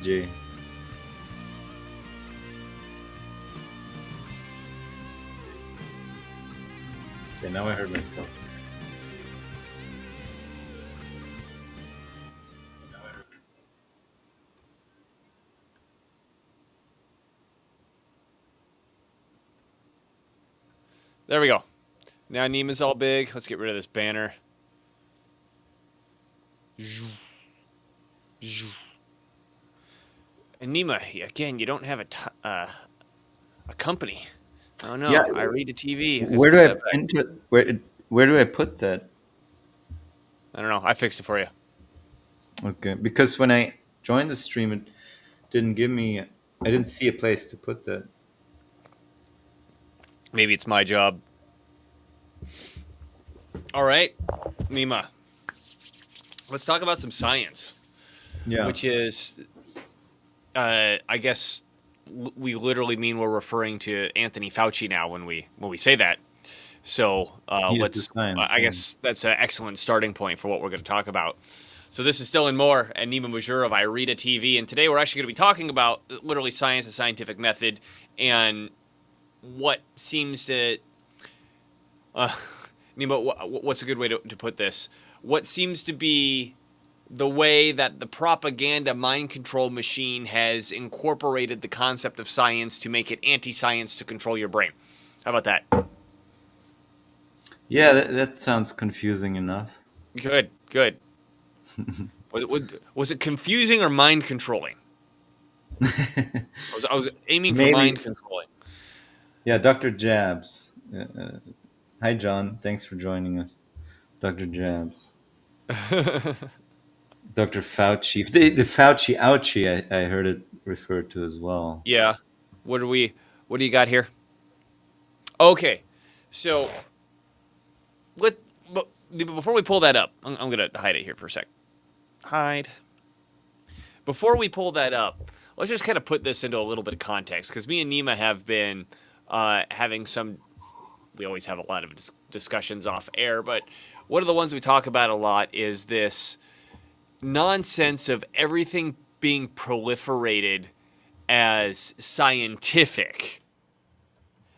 Jay. Okay, now I heard myself. There we go. Now Nima's all big. Let's get rid of this banner. And Nima, again, you don't have a company. Oh no, Yeah, I read a TV. where do I enter? Where do I put that? I don't know. I fixed it for you. Okay, because when I joined the stream, it didn't give me. I didn't see a place to put that. Maybe it's my job. All right, Nima. Let's talk about some science. Yeah. Which is, I guess, we literally mean we're referring to Anthony Fauci now when we say that. So He is the let's. science, I yeah. guess that's an excellent starting point for what we're going to talk about. So this is Dylan Moore and Nima Majur of IRETA TV, and today we're actually going to be talking about literally science, the scientific method, and what seems to. Nima, what's a good way to put this? What seems to be the way that the propaganda mind control machine has incorporated the concept of science to make it anti-science to control your brain. How about that? Yeah, that sounds confusing enough. Good, good. Was it confusing or mind controlling? I was aiming for mind Maybe. controlling. Yeah, Dr. Jabs. Hi, John. Thanks for joining us. Dr. Jabs. Dr. Fauci. The Fauci ouchie, I heard it referred to as well. Yeah. What do you got here? Okay. So let but before we pull that up, I'm gonna hide it here for a sec. Hide. Before we pull that up, let's just kind of put this into a little bit of context because me and Nima have been having some. We always have a lot of discussions off air, but one of the ones we talk about a lot is this nonsense of everything being proliferated as scientific,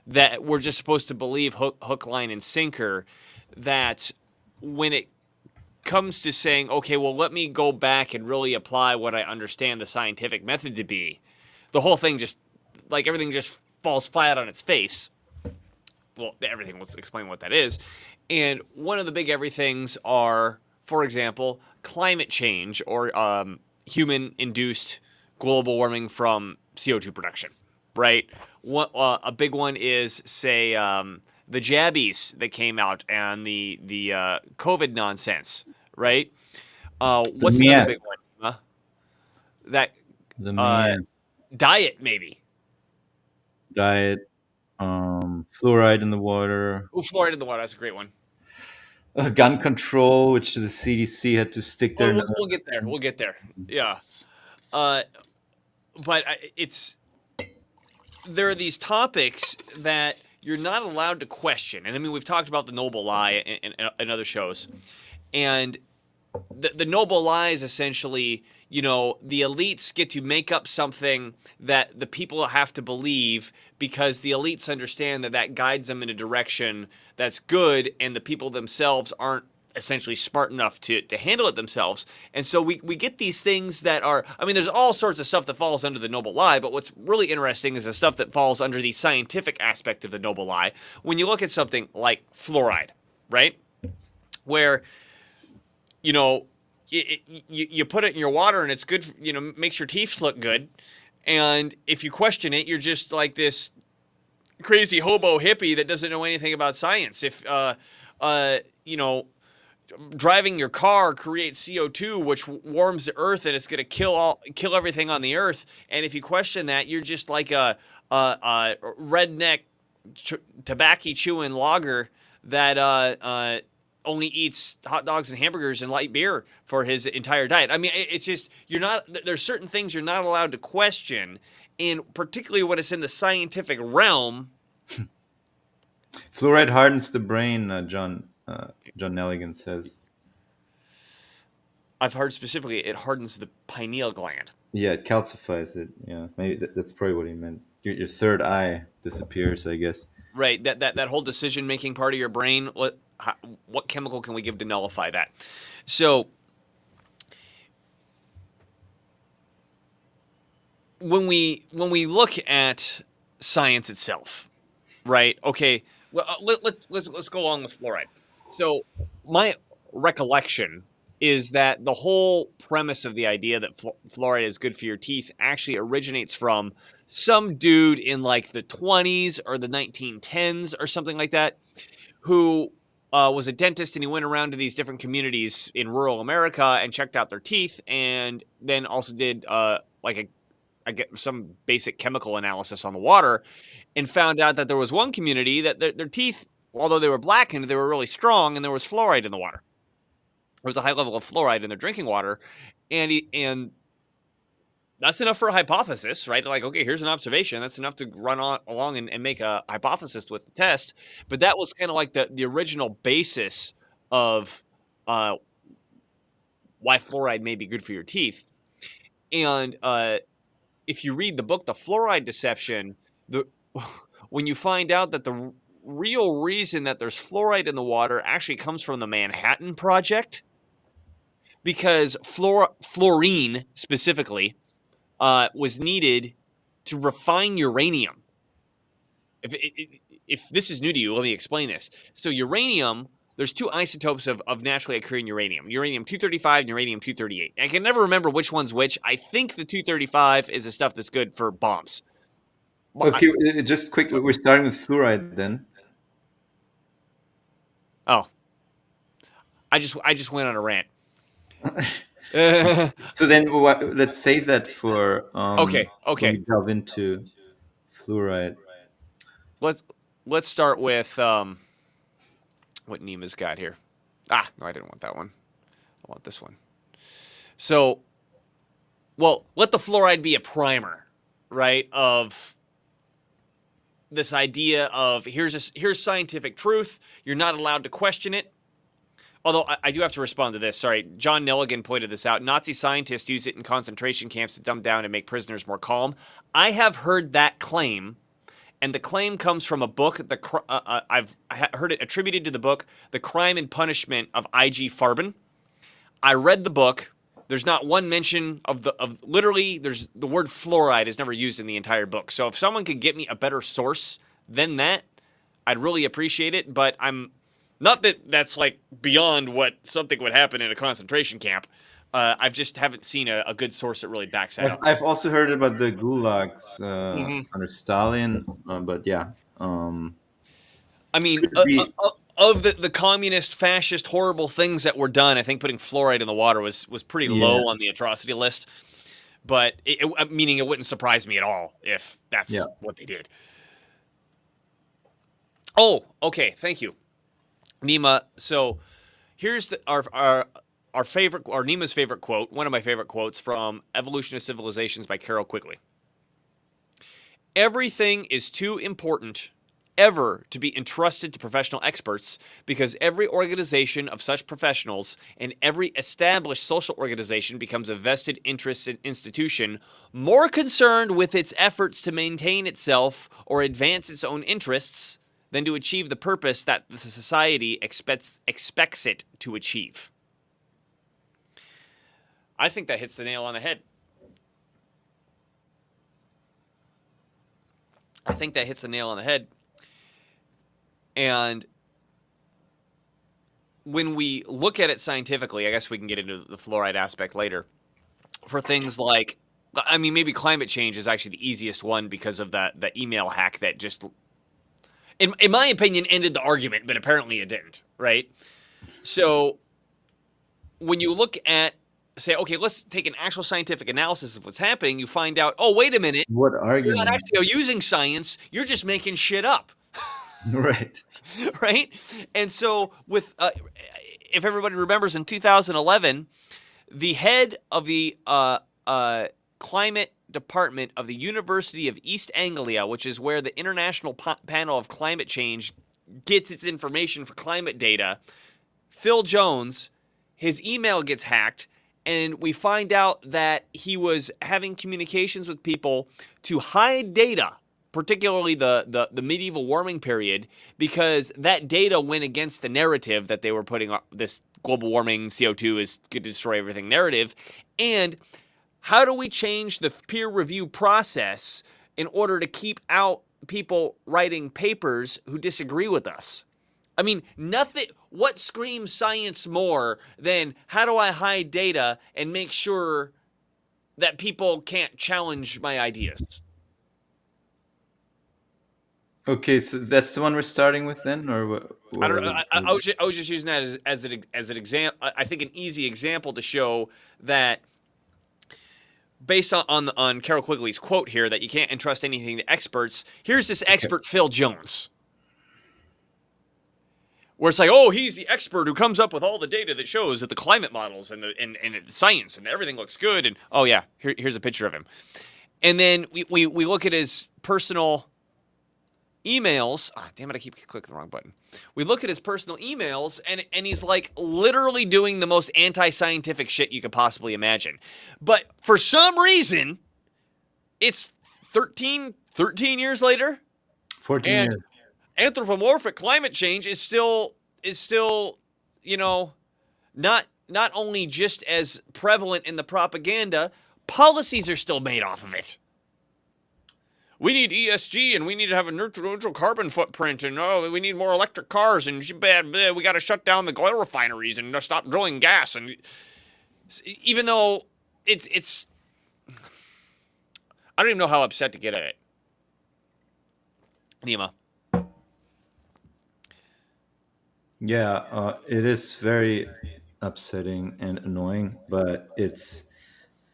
that we're just supposed to believe hook, line, and sinker, that when it comes to saying, okay, well, let me go back and really apply what I understand the scientific method to be, the whole thing just, like, everything just falls flat on its face. Well, everything, let's explain what that is. And one of the big everythings are, for example, climate change or human-induced global warming from CO2 production, right? A big one is, say, the jabbies that came out and the COVID nonsense, right? The What's another Mies. big one? Huh? That The uh, Mies. diet, maybe. Diet. Fluoride in the water. Oh, fluoride in the water. That's a great one. Gun control, which the CDC had to stick their nose. We'll get there. We'll get there. Yeah. Uh, but there are these topics that you're not allowed to question. And I mean, we've talked about the noble lie in other shows. And the noble lie is essentially, the elites get to make up something that the people have to believe because the elites understand that guides them in a direction that's good, and the people themselves aren't essentially smart enough to handle it themselves. And so we get these things that are, I mean, there's all sorts of stuff that falls under the noble lie, but what's really interesting is the stuff that falls under the scientific aspect of the noble lie. When you look at something like fluoride, right? Where, you put it in your water and it's good, makes your teeth look good. And if you question it, you're just like this crazy hobo hippie that doesn't know anything about science. If, driving your car creates CO2, which warms the earth, and it's going to kill everything on the earth. And if you question that, you're just like a redneck tobacco chewing logger that only eats hot dogs and hamburgers and light beer for his entire diet. I mean, it's just, there's certain things you're not allowed to question, and particularly when it's in the scientific realm. Fluoride hardens the brain, John Nelligan says. I've heard specifically it hardens the pineal gland. Yeah, it calcifies it. Yeah, maybe that's probably what he meant. Your third eye disappears, I guess. Right, that whole decision-making part of your brain, what chemical can we give to nullify that? So when we look at science itself, right? Okay, well, let's go along with fluoride. So my recollection is that the whole premise of the idea that fluoride is good for your teeth actually originates from some dude in like the 20s or the 1910s or something like that, who was a dentist, and he went around to these different communities in rural America and checked out their teeth, and then also did some basic chemical analysis on the water, and found out that there was one community that their teeth, although they were blackened, they were really strong, and there was fluoride in the water. There was a high level of fluoride in their drinking water, and that's enough for a hypothesis, right? Like, okay, here's an observation. That's enough to run along and make a hypothesis with the test. But that was kind of like the original basis of why fluoride may be good for your teeth. And if you read the book, The Fluoride Deception, when you find out that the real reason that there's fluoride in the water actually comes from the Manhattan Project, because fluorine specifically was needed to refine uranium. If this is new to you, let me explain this. So uranium, there's two isotopes of naturally occurring uranium, uranium-235 and uranium-238. I can never remember which one's which. I think the 235 is the stuff that's good for bombs. Okay, just quick. We're starting with fluoride then. Oh, I just went on a rant. So then let's save that for Okay. when we delve into fluoride. Let's start with what Nima's got here. Ah, no, I didn't want that one. I want this one. So, well, let the fluoride be a primer, right? Of this idea of here's scientific truth. You're not allowed to question it. Although I do have to respond to this. Sorry, John Nelligan pointed this out. Nazi scientists use it in concentration camps to dumb down and make prisoners more calm. I have heard that claim, and the claim comes from a book. I've heard it attributed to the book "The Crime and Punishment of I.G. Farben." I read the book. There's not one mention of literally. There's the word fluoride is never used in the entire book. So if someone could get me a better source than that, I'd really appreciate it. But I'm not that that's like beyond what something would happen in a concentration camp. I just haven't seen a good source that really backs that up. I've also heard about the gulags under Stalin, but yeah. I mean, of the communist, fascist, horrible things that were done, I think putting fluoride in the water was pretty low on the atrocity list. But meaning it wouldn't surprise me at all if that's what they did. Oh, okay. Thank you, Nima. So here's our favorite, or Nima's favorite quote, one of my favorite quotes from Evolution of Civilizations by Carroll Quigley. Everything is too important ever to be entrusted to professional experts because every organization of such professionals and every established social organization becomes a vested interest institution more concerned with its efforts to maintain itself or advance its own interests than to achieve the purpose that the society expects it to achieve. I think that hits the nail on the head. And when we look at it scientifically, I guess we can get into the fluoride aspect later. For things like, I mean, maybe climate change is actually the easiest one because of the email hack that just, in my opinion, ended the argument, but apparently it didn't, right? So when you look at, say, okay, let's take an actual scientific analysis of what's happening, you find out, oh, wait a minute. What argument? You're not actually using science. You're just making shit up. Right. Right? And so with, if everybody remembers, in 2011, the head of the climate department of the University of East Anglia, which is where the International Panel of Climate Change gets its information for climate data, Phil Jones, his email gets hacked, and we find out that he was having communications with people to hide data, particularly the medieval warming period, because that data went against the narrative that they were putting on this global warming, CO2 is going to destroy everything narrative. And how do we change the peer review process in order to keep out people writing papers who disagree with us? I mean, nothing. What screams science more than how do I hide data and make sure that people can't challenge my ideas? Okay, so that's the one we're starting with then, or what? I don't know. I was just using that as an example. I think an easy example to show that, based on Carroll Quigley's quote here, that you can't entrust anything to experts. Here's this expert, Phil Jones, where it's like, oh, he's the expert who comes up with all the data that shows that the climate models and the science and everything looks good. And oh yeah, here's a picture of him. And then we look at his personal emails. Oh, damn it, I keep clicking the wrong button. We look at his personal emails, and he's like literally doing the most anti-scientific shit you could possibly imagine. But for some reason, it's 13 years later. 14 and years. Anthropomorphic climate change is still, not not only just as prevalent in the propaganda, policies are still made off of it. We need ESG and we need to have a neutral carbon footprint and we need more electric cars and we got to shut down the oil refineries and stop drilling gas. And even though it's I don't even know how upset to get at it. Nima. Yeah, it is very upsetting and annoying, but it's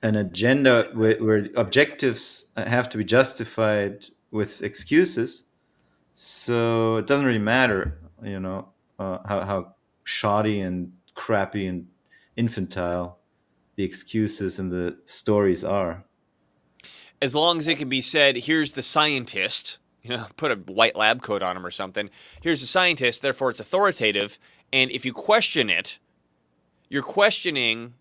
an agenda where objectives have to be justified with excuses. So it doesn't really matter, how shoddy and crappy and infantile the excuses and the stories are. As long as it can be said, here's the scientist, put a white lab coat on him or something. Here's the scientist, therefore it's authoritative. And if you question it, you're questioning.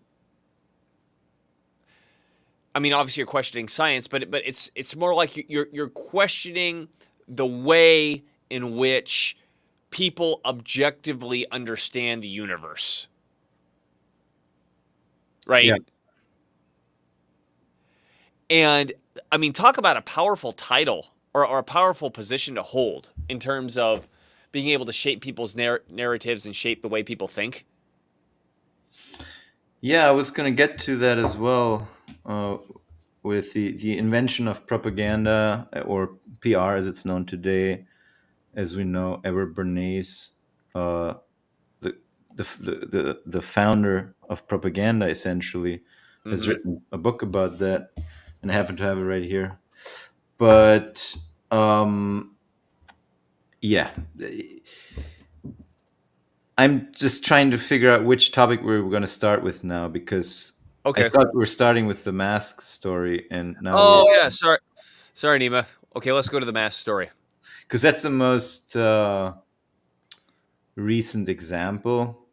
I mean, obviously you're questioning science, but it's more like you're questioning the way in which people objectively understand the universe. Right? Yeah. And I mean, talk about a powerful title or a powerful position to hold in terms of being able to shape people's narratives and shape the way people think. Yeah, I was going to get to that as well, with the invention of propaganda, or PR as it's known today. As we know, Edward Bernays, uh, the founder of propaganda, essentially, has written a book about that, and I happen to have it right here. But yeah, I'm just trying to figure out which topic we're going to start with now, because Okay. I thought we were starting with the mask story, and now Yeah. Sorry, Nima. Okay, let's go to the mask story. because that's the most recent example.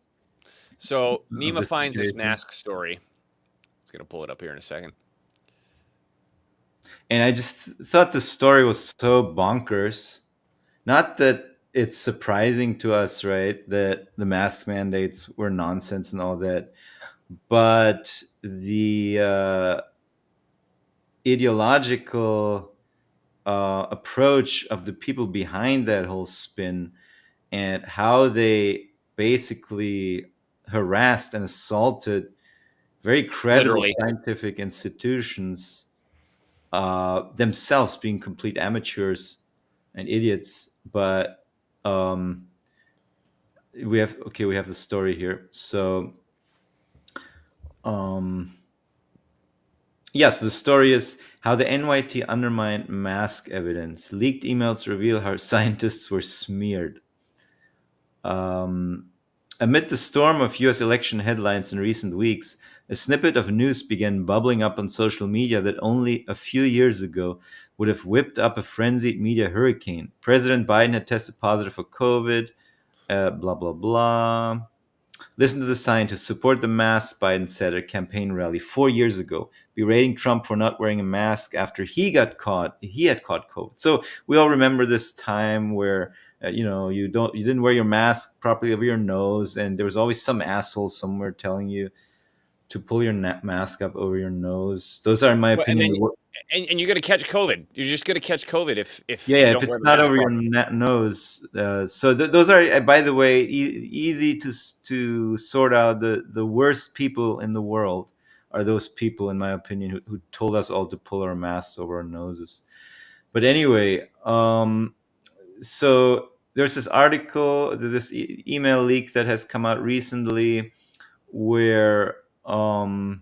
So Nima this finds this situation. mask story. I was gonna pull it up here in a second. And I just thought the story was so bonkers. Not that it's surprising to us, right, that the mask mandates were nonsense and all that, but the ideological approach of the people behind that whole spin, and how they basically harassed and assaulted very credible Literally. scientific institutions, themselves being complete amateurs and idiots. But we have the story here. So so the story is how the NYT undermined mask evidence. Leaked emails reveal how scientists were smeared. Amid the storm of US election headlines in recent weeks, a snippet of news began bubbling up on social media that only a few years ago would have whipped up a frenzied media hurricane. President Biden had tested positive for COVID, blah, blah, blah. Listen to the scientists. Support the mask, Biden said at a campaign rally 4 years ago, berating Trump for not wearing a mask after he had caught COVID. So we all remember this time where you didn't wear your mask properly over your nose, and there was always some asshole somewhere telling you to pull your mask up over your nose. Those are, in my opinion, And you're gonna catch COVID. You're just gonna catch COVID if yeah, you if don't wear it's the not mask over your properly. nose. So those are, by the way, easy to sort out. The worst people in the world are those people, in my opinion, who told us all to pull our masks over our noses. But anyway, so there's this article, this email leak that has come out recently, where the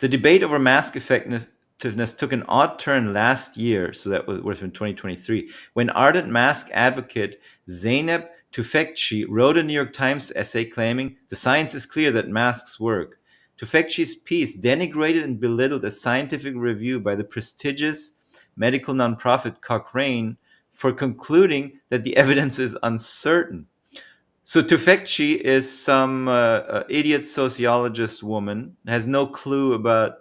debate over mask effectiveness took an odd turn last year, so that was in 2023, when ardent mask advocate Zeynep Tufekci wrote a New York Times essay claiming the science is clear that masks work. Tufekci's piece denigrated and belittled a scientific review by the prestigious medical nonprofit Cochrane for concluding that the evidence is uncertain. So Tufekci is some idiot sociologist woman, has no clue about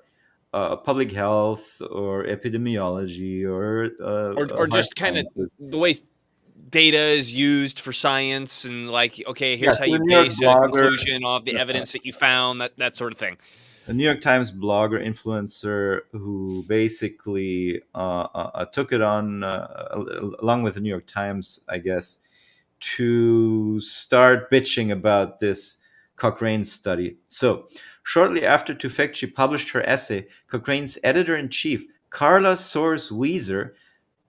public health or epidemiology or Or hard just kind of sciences. the way data is used for science and like, okay, Yeah, here's how so you the New York base a blogger, conclusion off the evidence that you found, that sort of thing. a New York Times blogger influencer who basically took it on along with the New York Times, I guess, to start bitching about this Cochrane study. So, shortly after Tufekci published her essay, Cochrane's editor in chief, Carla Soares Weiser,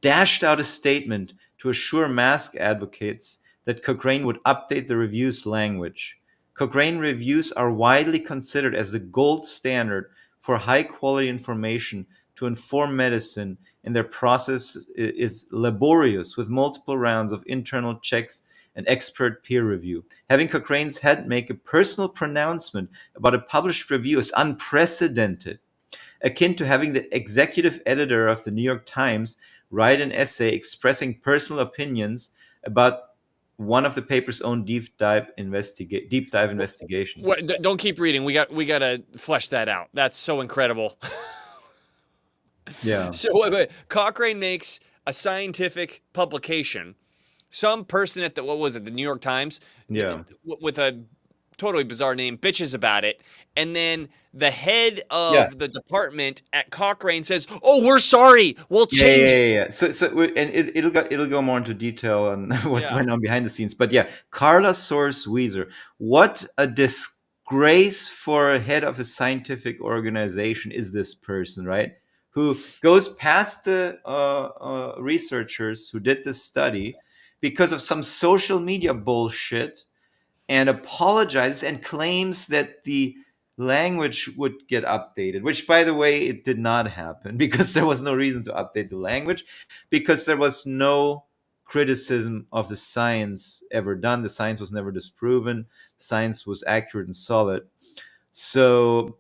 dashed out a statement to assure mask advocates that Cochrane would update the review's language. Cochrane reviews are widely considered as the gold standard for high quality information to inform medicine, and their process is laborious with multiple rounds of internal checks and expert peer review. Having Cochrane's head make a personal pronouncement about a published review is unprecedented, akin to having the executive editor of the New York Times write an essay expressing personal opinions about one of the paper's own deep dive investigations. Don't keep reading. We got to flesh that out. That's so incredible. Yeah. So wait. Cochrane makes a scientific publication. Some person at the New York Times, Yeah. with a totally bizarre name, bitches about it, and then the head Yeah. of the department at Cochrane says, "Oh, we're sorry. We'll Yeah, change." yeah. And it'll go more into detail on what Yeah. went on behind the scenes. But yeah, Carla Soares Weiser, what a disgrace for a head of a scientific organization is this person, right? Who goes past the researchers who did this study because of some social media bullshit and apologizes and claims that the language would get updated, which, by the way, it did not happen because there was no reason to update the language, because there was no criticism of the science ever done. The science was never disproven. Science was accurate and solid. So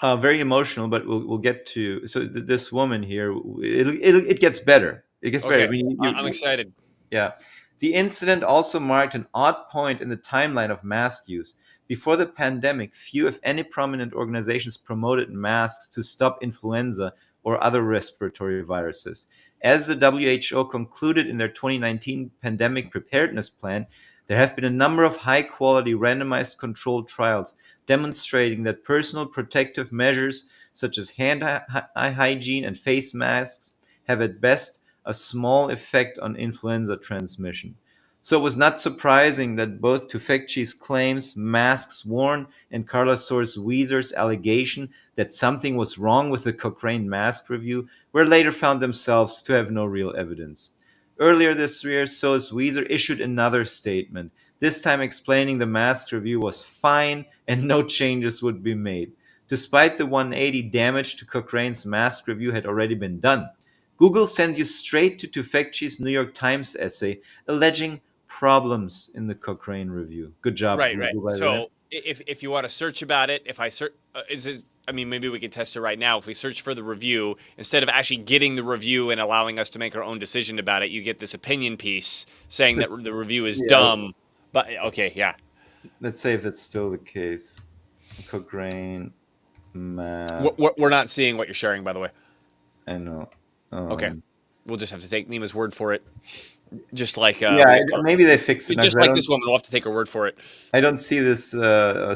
very emotional, but we'll get to. So this woman here, it gets better. It gets better. Okay. I mean, I'm excited. yeah. The incident also marked an odd point in the timeline of mask use. Before the pandemic, few, if any, prominent organizations promoted masks to stop influenza or other respiratory viruses. As the WHO concluded in their 2019 pandemic preparedness plan, there have been a number of high quality randomized controlled trials demonstrating that personal protective measures such as hand hygiene and face masks have at best a small effect on influenza transmission. So it was not surprising that both Tufekci's claims, masks worn, and Carla Soares Weiser's allegation that something was wrong with the Cochrane mask review were later found themselves to have no real evidence. Earlier this year, Soares Weiser issued another statement, this time explaining the mask review was fine and no changes would be made. Despite the 180, damage to Cochrane's mask review had already been done. Google sends you straight to Tufekci's New York Times essay alleging problems in the Cochrane review. Good job, Right. Google, by the way. So if you want to search about it, if I search, I mean, maybe we can test it right now. If we search for the review, instead of actually getting the review and allowing us to make our own decision about it, you get this opinion piece saying that the review is dumb. But okay, yeah. Let's say if that's still the case. Cochrane mask. We're not seeing what you're sharing, by the way. I know. Okay. We'll just have to take Nima's word for it. Just like maybe they fixed it. Just like this woman, we'll have to take her word for it. I don't see this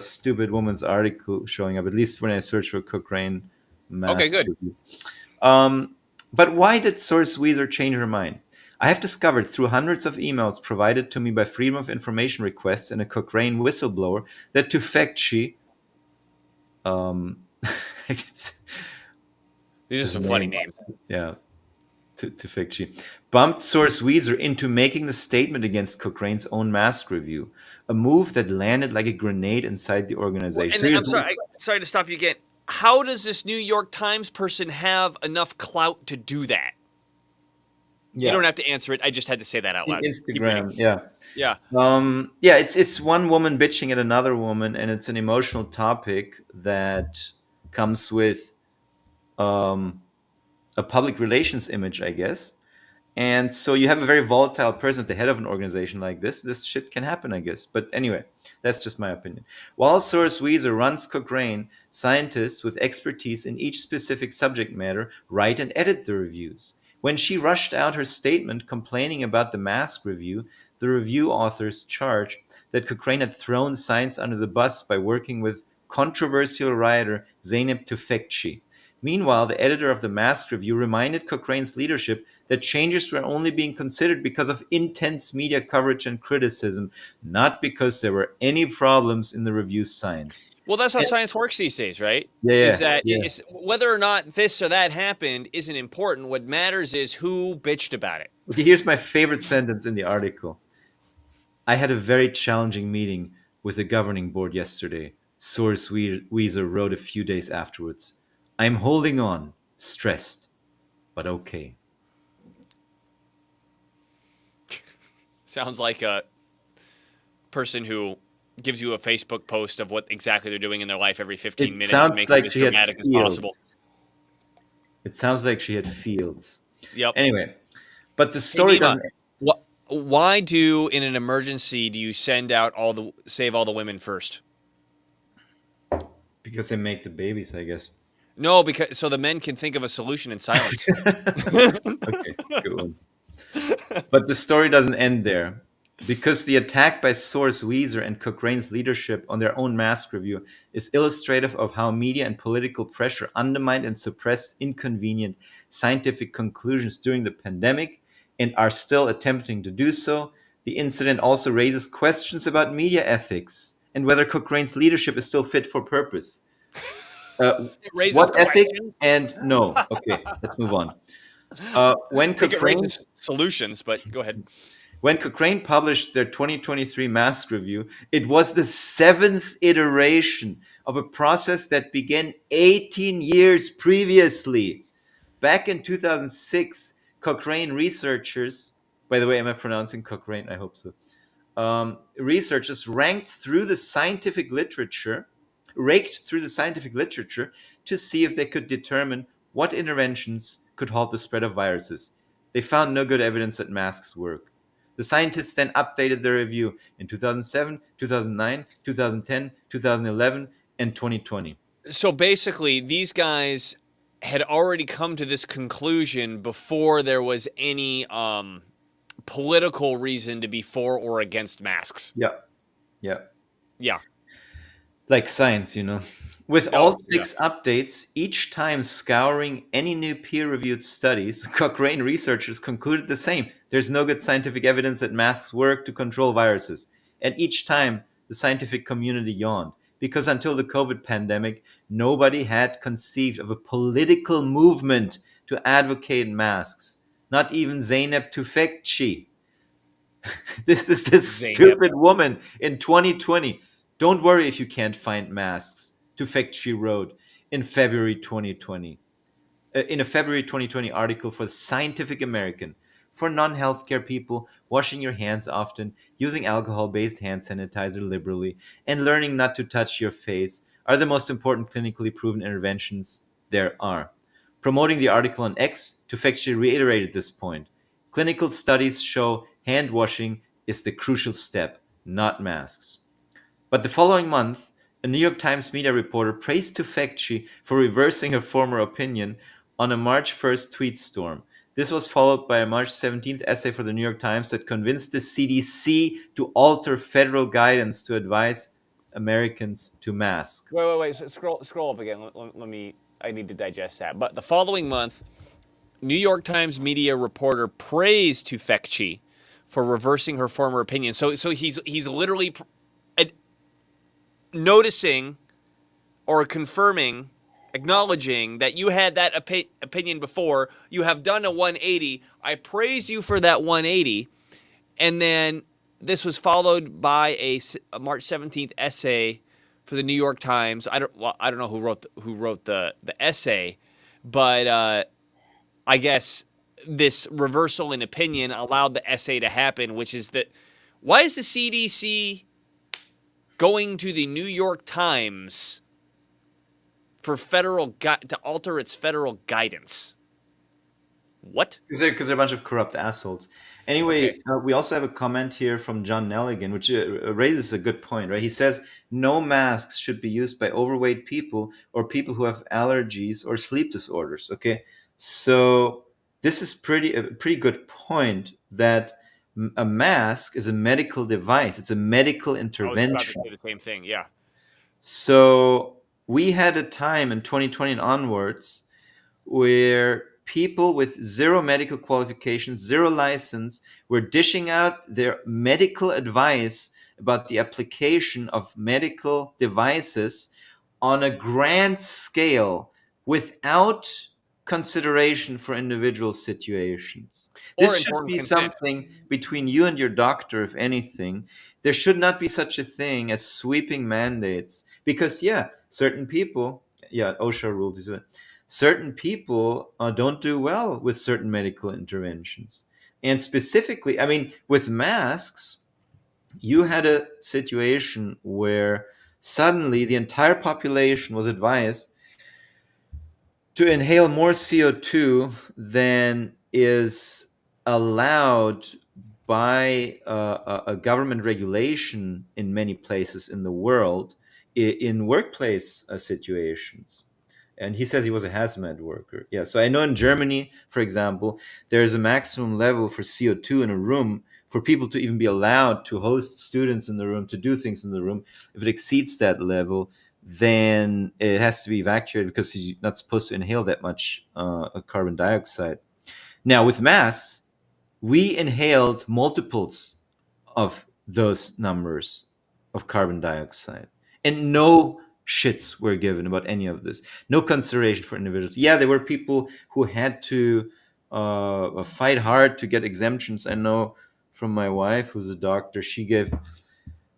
stupid woman's article showing up. At least when I search for Cochrane mask. Okay, good. Review. But why did Soares Weiser change her mind? I have discovered through hundreds of emails provided to me by Freedom of Information requests and a Cochrane whistleblower that Tufekci. These are some funny names. Yeah. Tufekci bumped Soares Weiser into making the statement against Cochrane's own mask review, a move that landed like a grenade inside the organization. And I'm sorry to stop you again. How does this New York Times person have enough clout to do that? Yeah. You don't have to answer it. I just had to say that out loud. Instagram, yeah. Yeah. It's one woman bitching at another woman, and it's an emotional topic that comes with a public relations image, I guess. And so you have a very volatile person at the head of an organization like this. This shit can happen, I guess. But anyway, that's just my opinion. While Soares Weiser runs Cochrane, scientists with expertise in each specific subject matter write and edit the reviews. When she rushed out her statement complaining about the mask review, the review authors charged that Cochrane had thrown science under the bus by working with controversial writer Zeynep Tufekci. Meanwhile, the editor of the mask review reminded Cochrane's leadership that changes were only being considered because of intense media coverage and criticism, not because there were any problems in the review's science. Well, that's how And- science works these days, right? Yeah, Is that yeah. it's whether or not this or that happened isn't important. What matters is who bitched about it. Okay, here's my favorite sentence in the article. I had a very challenging meeting with the governing board yesterday, Source Weezer wrote a few days afterwards. I'm holding on, stressed, but okay. Sounds like a person who gives you a Facebook post of what exactly they're doing in their life every 15 It minutes and sounds makes like it as she had dramatic as possible. fields. It sounds like she had fields. Yep. Anyway, but the Hey, story Nima, doesn't. why do in an emergency do you send out save all the women first? Because they make the babies, I guess. No, because so the men can think of a solution in silence. Okay, good one. But the story doesn't end there. Because the attack by Source Weezer and Cochrane's leadership on their own mask review is illustrative of how media and political pressure undermined and suppressed inconvenient scientific conclusions during the pandemic and are still attempting to do so, the incident also raises questions about media ethics and whether Cochrane's leadership is still fit for purpose. It raises What ethics questions. and no. Okay, let's move on. When I think it Cochrane raises solutions, but go ahead. When Cochrane published their 2023 mask review, it was the seventh iteration of a process that began 18 years previously. Back in 2006, Cochrane researchers, by the way, am I pronouncing Cochrane? I hope so. Researchers raked through the scientific literature to see if they could determine what interventions could halt the spread of viruses. They found no good evidence that masks work. The scientists then updated their review in 2007, 2009, 2010, 2011, and 2020. So basically, these guys had already come to this conclusion before there was any political reason to be for or against masks. Yeah. Yeah. Yeah. Like science, you know. With Oh, all six updates, each time scouring any new peer reviewed studies, Cochrane researchers concluded the same. There's no good scientific evidence that masks work to control viruses. And each time, the scientific community yawned. Because until the COVID pandemic, nobody had conceived of a political movement to advocate masks. Not even Zeynep Tufekci. This is this Zeynep. stupid woman in 2020. Don't worry if you can't find masks. Tufekci wrote in February 2020. In a February 2020 article for the Scientific American. For non-healthcare people, washing your hands often, using alcohol-based hand sanitizer liberally, and learning not to touch your face are the most important clinically proven interventions there are. Promoting the article on X, Tufekci reiterated this point. Clinical studies show hand washing is the crucial step, not masks. But the following month, a New York Times media reporter praised Tufekci for reversing her former opinion on a March 1st tweet storm. This was followed by a March 17th essay for the New York Times that convinced the CDC to alter federal guidance to advise Americans to mask. Wait. So scroll up again. Let me. I need to digest that. But the following month, New York Times media reporter praised Tufekci for reversing her former opinion. So he's literally noticing or confirming, acknowledging that you had that opinion before. You have done a 180. I praise you for that 180. And then this was followed by a March 17th essay for the New York Times. I don't know who wrote the essay, but I guess this reversal in opinion allowed the essay to happen, which is that why is the CDC going to the New York Times for to alter its federal guidance? What? Because they're a bunch of corrupt assholes. Anyway, Okay. we also have a comment here from John Nelligan, which raises a good point, right? He says no masks should be used by overweight people or people who have allergies or sleep disorders. Okay, so this is a pretty good point that a mask is a medical device. It's a medical I was about to intervention. say the same thing. Yeah. So we had a time in 2020 and onwards where people with zero medical qualifications, zero license, were dishing out their medical advice about the application of medical devices on a grand scale without consideration for individual situations. Or This should informed be consent. something between you and your doctor, if anything. There should not be such a thing as sweeping mandates because, yeah, certain people, yeah, OSHA ruled this. Certain people don't do well with certain medical interventions. And specifically, I mean, with masks, you had a situation where suddenly the entire population was advised to inhale more CO2 than is allowed by a government regulation in many places in the world in workplace situations. And he says he was a hazmat worker. Yeah, so I know in Germany, for example, there's a maximum level for CO2 in a room for people to even be allowed to host students in the room, to do things in the room. If it exceeds that level, then it has to be evacuated because you're not supposed to inhale that much carbon dioxide. Now, with masks, we inhaled multiples of those numbers of carbon dioxide, and no shits were given about any of this. No consideration for individuals. Yeah, there were people who had to fight hard to get exemptions. I know from my wife, who's a doctor, she gave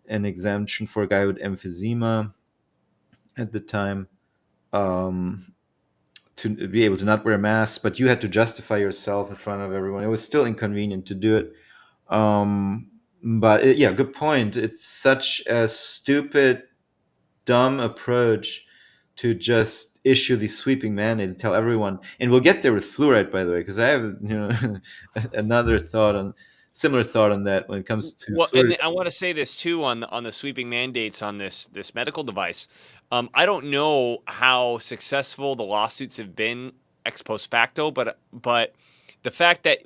an exemption for a guy with emphysema at the time, um, to be able to not wear a mask, but you had to justify yourself in front of everyone. It was still inconvenient to do it. But yeah, good point. It's such a stupid, dumb approach to just issue these sweeping mandate and tell everyone. And we'll get there with fluoride, by the way, because I have another thought on similar thought on that when it comes to Well, fluoride. and I want to say this too on the sweeping mandates on this medical device. I don't know how successful the lawsuits have been ex post facto, but the fact that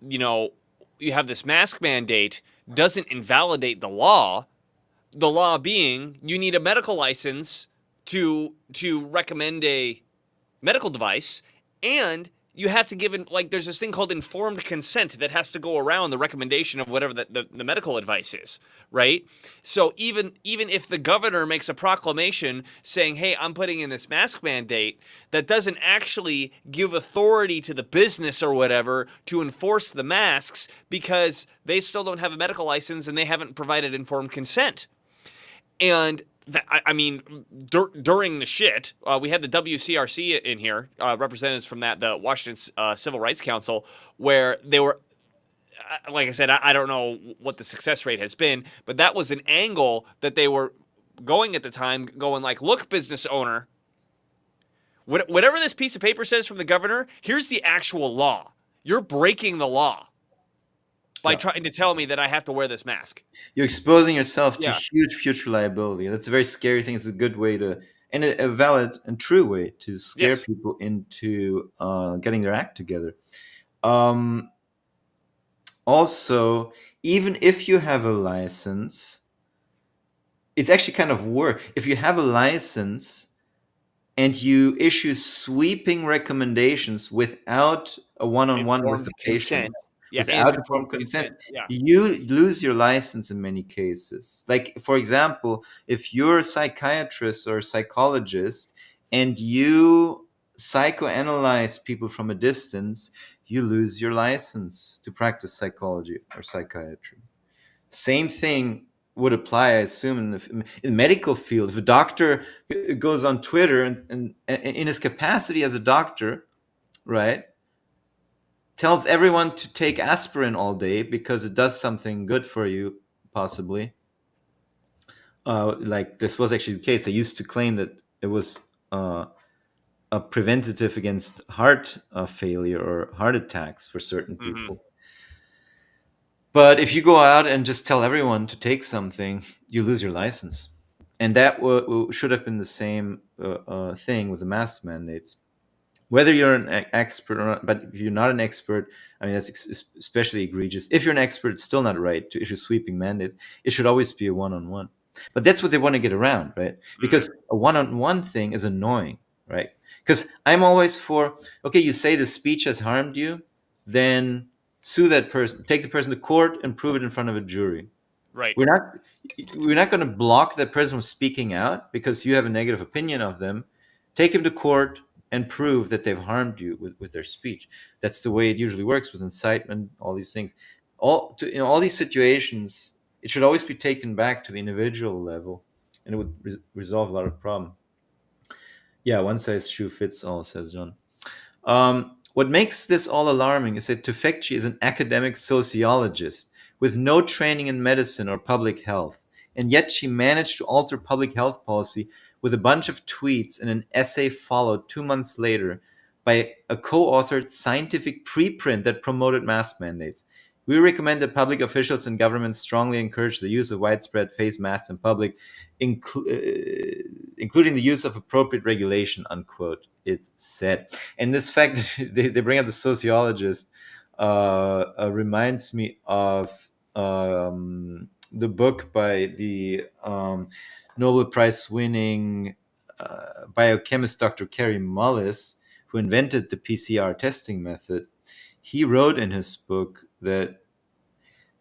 you know, you have this mask mandate doesn't invalidate the law. The law being you need a medical license to recommend a medical device, and you have to give in, like, there's this thing called informed consent that has to go around the recommendation of whatever the medical advice is, right? So even if the governor makes a proclamation saying, hey, I'm putting in this mask mandate, that doesn't actually give authority to the business or whatever to enforce the masks because they still don't have a medical license and they haven't provided informed consent. And I mean, during the shit, we had the WCRC in here, representatives from the Washington Civil Rights Council, where they were, like I said, I don't know what the success rate has been, but that was an angle that they were going at the time, going like, look, business owner, whatever this piece of paper says from the governor, here's the actual law. You're breaking the law by Yeah. trying to tell me that I have to wear this mask. You're exposing yourself to Yeah. huge future liability. That's a very scary thing. It's a good way to, and a valid and true way to scare Yes. people into getting their act together. Um, Also, even if you have a license, it's actually kind of worse. If you have a license and you issue sweeping recommendations without a one-on-one with Informed the patient, consent. Yeah, and without informed informed consent, consent. Yeah. you lose your license in many cases. Like, for example, if you're a psychiatrist or a psychologist and you psychoanalyze people from a distance, you lose your license to practice psychology or psychiatry. Same thing would apply, I assume, in the medical field. If a doctor goes on Twitter and in his capacity as a doctor, right, tells everyone to take aspirin all day because it does something good for you, possibly. Like this was actually the case. They used to claim that it was a preventative against heart failure or heart attacks for certain Hmm. people. But if you go out and just tell everyone to take something, you lose your license. And that should have been the same thing with the mask mandates. whether you're an expert or not. But if you're not an expert, I mean, that's especially egregious. If you're an expert, it's still not right to issue sweeping mandates. It should always be a one-on-one. But that's what they want to get around, right? Because a one-on-one thing is annoying, right? Because I'm always for, okay, you say the speech has harmed you, then sue that person, take the person to court, and prove it in front of a jury. Right. We're not going to block that person from speaking out because you have a negative opinion of them. Take him to court and prove that they've harmed you with their speech. That's the way it usually works with incitement, all these things. In all these situations, it should always be taken back to the individual level, and it would resolve a lot of problems. Yeah, one size shoe fits all, says John. What makes this all alarming is that Tufekci is an academic sociologist with no training in medicine or public health, and yet she managed to alter public health policy with a bunch of tweets and an essay followed 2 months later by a co-authored scientific preprint that promoted mask mandates. We recommend that public officials and governments strongly encourage the use of widespread face masks in public, including the use of appropriate regulation, unquote, it said. And this fact that they bring up the sociologist reminds me of the book by the Nobel Prize winning biochemist Dr. Kary Mullis, who invented the PCR testing method. He wrote in his book that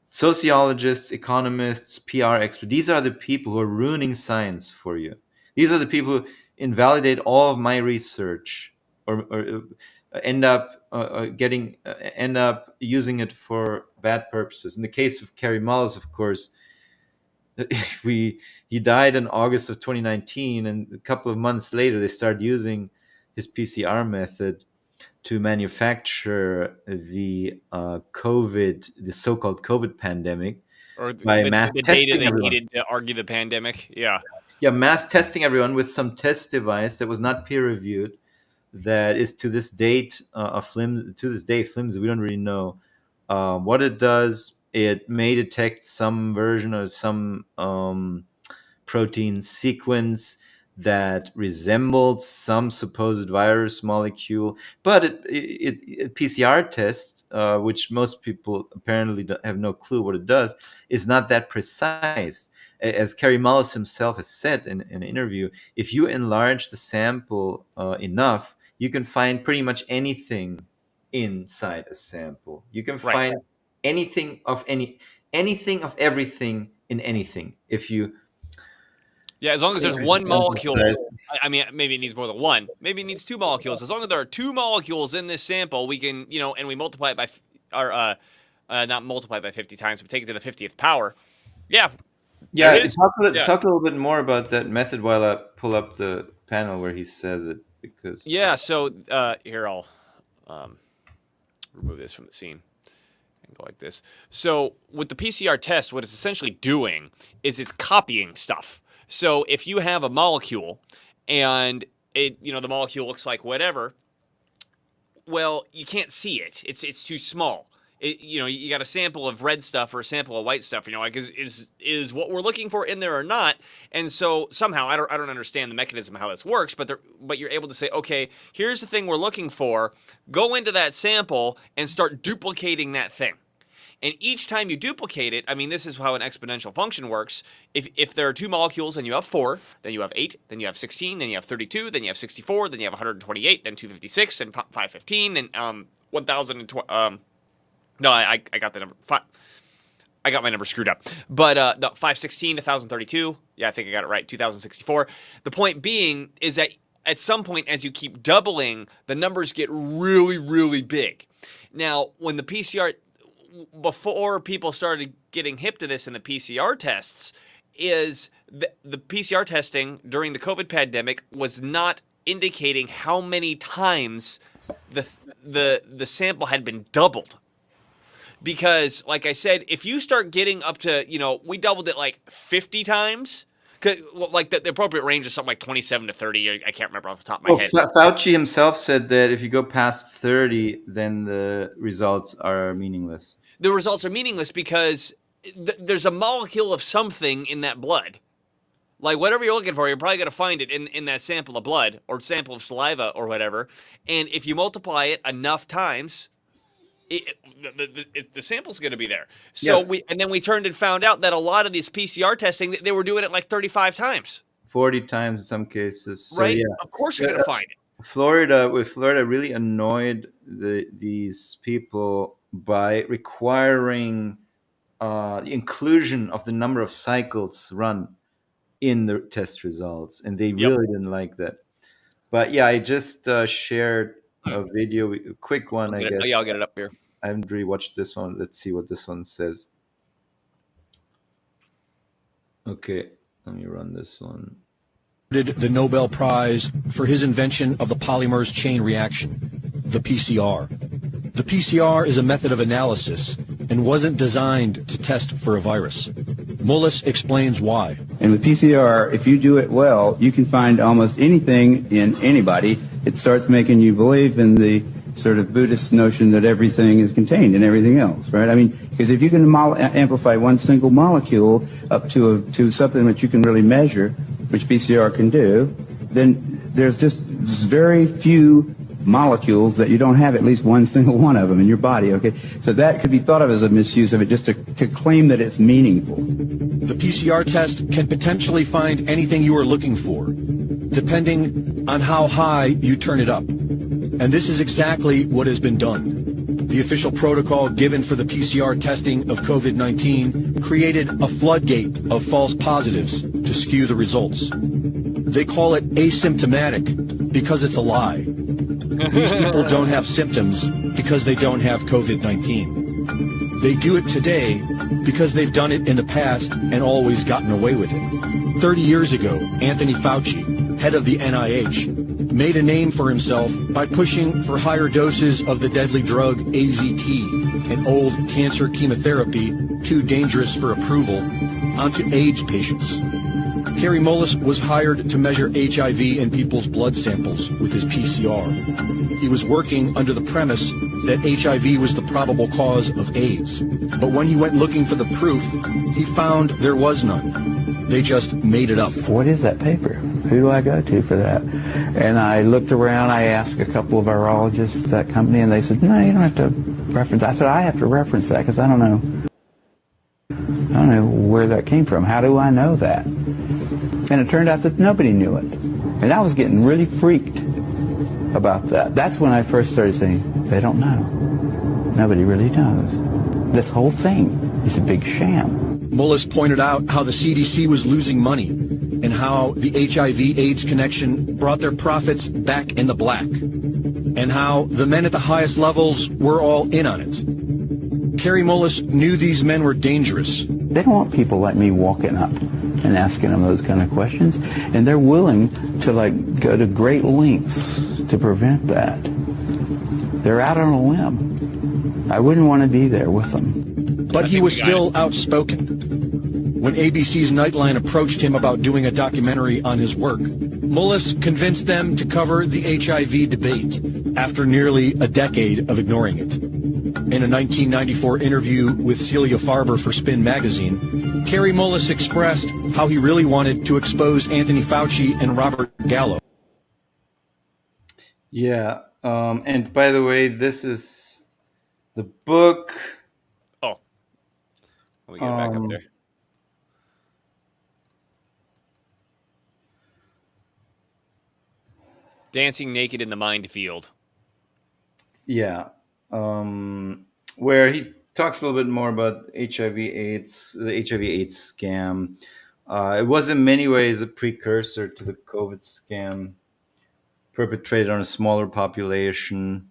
sociologists, economists, PR experts, these are the people who are ruining science for you. These are the people who invalidate all of my research or end up end up using it for bad purposes. In the case of Kary Mullis, of course, he died in August of 2019, and a couple of months later they started using his PCR method to manufacture the the so-called COVID pandemic, Or by mass the data testing they everyone. needed to argue the pandemic. Yeah. Yeah, mass testing everyone with some test device that was not peer reviewed, that is to this date flimsy. We don't really know what it does. It may detect some version or some protein sequence that resembled some supposed virus molecule, but it PCR test, which most people apparently have no clue what it does, is not that precise. As Kary Mullis himself has said in an interview, if you enlarge the sample enough, you can find pretty much anything inside a sample. You can Right. find anything of everything in anything if you. Yeah, as long as there's one molecule. I mean, maybe it needs more than one. Maybe it needs two molecules. As long as there are two molecules in this sample, we can, and we multiply it by, or not multiply it by 50 times, but take it to the 50th power. Yeah. Yeah, There it is. talk a little bit more about that method while I pull up the panel where he says it, because Yeah. So here, I'll remove this from the scene and go like this. So with the PCR test, what it's essentially doing is it's copying stuff. So if you have a molecule and the molecule looks like whatever, well, you can't see it. It's too small. You got a sample of red stuff or a sample of white stuff. Like is what we're looking for in there or not? And so somehow I don't understand the mechanism of how this works, but you're able to say, okay, here's the thing we're looking for. Go into that sample and start duplicating that thing. And each time you duplicate it, I mean, this is how an exponential function works. If there are two molecules and you have 4, then you have 8, then you have 16, then you have 32, then you have 64, then you have 128, then 256, then 515, and 1020. No, I got the number. I got my number screwed up. But no, 516 to 1032. Yeah, I think I got it right. 2064. The point being is that at some point, as you keep doubling, the numbers get really, really big. Now, when the PCR, before people started getting hip to this in the PCR tests, is the PCR testing during the COVID pandemic was not indicating how many times the sample had been doubled. Because, like I said, if you start getting up to, we doubled it like 50 times. Like the appropriate range is something like 27 to 30. I can't remember off the top of my head. Fauci himself said that if you go past 30, then the results are meaningless. The results are meaningless because there's a molecule of something in that blood, Like whatever you're looking for, you're probably going to find it in that sample of blood or sample of saliva or whatever. And if you multiply it enough times, the sample's going to be there. So Yeah, we turned and found out that a lot of these PCR testing, they were doing it like 35 times, 40 times in some cases. So right? yeah, Of course you're going to find it. Florida really annoyed these people by requiring the inclusion of the number of cycles run in the test results, and they Yep. really didn't like that. But yeah, I just shared a video, a quick one, I guess. Yeah, I'll get it up here. I haven't really watched this one. Let's see what this one says. Okay, let me run this one. The Nobel Prize for his invention of the polymerase chain reaction, the PCR. The PCR is a method of analysis and wasn't designed to test for a virus. Mullis explains why. And with PCR, if you do it well, you can find almost anything in anybody. It starts making you believe in the sort of Buddhist notion that everything is contained in everything else, right? I mean, because if you can amplify one single molecule up to something that you can really measure, which PCR can do, then there's just very few molecules that you don't have at least one single one of them in your body, okay? So that could be thought of as a misuse of it, just to claim that it's meaningful. The PCR test can potentially find anything you are looking for, depending on how high you turn it up. And this is exactly what has been done. The official protocol given for the PCR testing of COVID-19 created a floodgate of false positives to skew the results. They call it asymptomatic because it's a lie. These people don't have symptoms because they don't have COVID-19. They do it today because they've done it in the past and always gotten away with it. 30 years ago, Anthony Fauci, head of the NIH, made a name for himself by pushing for higher doses of the deadly drug AZT, an old cancer chemotherapy too dangerous for approval, onto AIDS patients. Kary Mullis was hired to measure HIV in people's blood samples with his PCR. He was working under the premise that HIV was the probable cause of AIDS. But when he went looking for the proof, he found there was none. They just made it up. What is that paper? Who do I go to for that? And I looked around, I asked a couple of virologists at that company, and they said, no, you don't have to reference. I said, I have to reference that because I don't know where that came from. How do I know that? And it turned out that nobody knew it. And I was getting really freaked about that. That's when I first started saying, they don't know. Nobody really knows. This whole thing is a big sham. Mullis pointed out how the CDC was losing money and how the HIV-AIDS connection brought their profits back in the black, and how the men at the highest levels were all in on it. Kary Mullis knew these men were dangerous. They don't want people like me walking up and asking them those kind of questions, and they're willing to go to great lengths to prevent that. They're out on a limb. I wouldn't want to be there with them. But he was still outspoken. When ABC's Nightline approached him about doing a documentary on his work, Mullis convinced them to cover the HIV debate after nearly a decade of ignoring it. In a 1994 interview with Celia Farber for Spin magazine, Kary Mullis expressed how he really wanted to expose Anthony Fauci and Robert Gallo. Yeah, and by the way, this is the book. Oh, let me get it back up there. Dancing Naked in the Mind Field. Yeah, where he talks a little bit more about HIV/AIDS, the HIV/AIDS scam. It was in many ways a precursor to the COVID scam, perpetrated on a smaller population,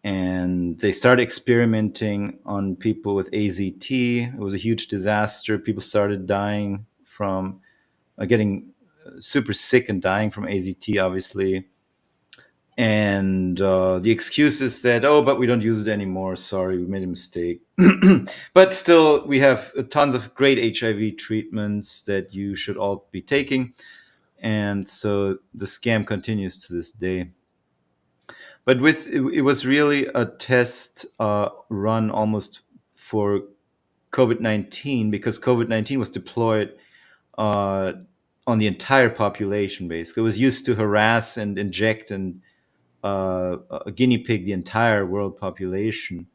and they started experimenting on people with AZT. It was a huge disaster. People started dying from getting super sick and dying from AZT, obviously. And the excuse is that, oh, but we don't use it anymore. Sorry, we made a mistake. But still, we have tons of great HIV treatments that you should all be taking. And so the scam continues to this day. But it was really a test run almost for COVID-19, because COVID-19 was deployed on the entire population. Basically, it was used to harass and inject and a guinea pig the entire world population.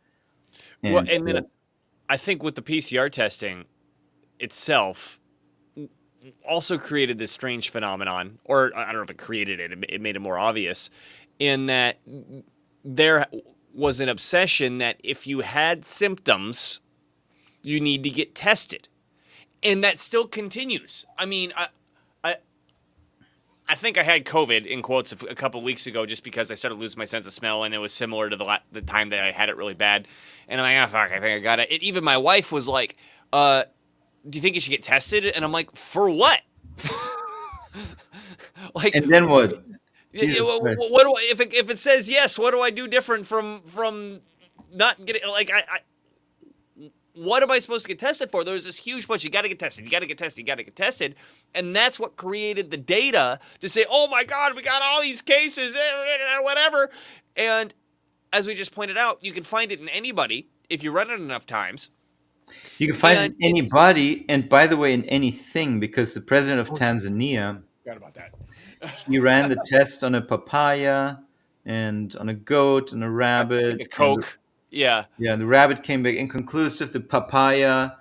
Well, And and then so, I think with the PCR testing itself also created this strange phenomenon, or I don't know if it created it, it made it more obvious, in that there was an obsession that if you had symptoms, you need to get tested. And that still continues. I mean, I think I had COVID in quotes a couple of weeks ago just because I started losing my sense of smell, and it was similar to the time that I had it really bad. And I'm like, fuck, I think I got it. Even my wife was like, do you think you should get tested? And I'm like, for what? Like, and then what? Jesus Christ. what do I, if it says yes, what do I do different from not getting, like, what am I supposed to get tested for? There was this huge push. You got to get tested. You got to get tested. You got to get tested. And that's what created the data to say, oh my God, we got all these cases, whatever. And as we just pointed out, you can find it in anybody if you run it enough times. You can find it in anybody, and by the way, in anything, because the president of Tanzania, Forgot about that. he ran the test on a papaya and on a goat and a rabbit. A Coke. Yeah. Yeah, the rabbit came back inconclusive. The papaya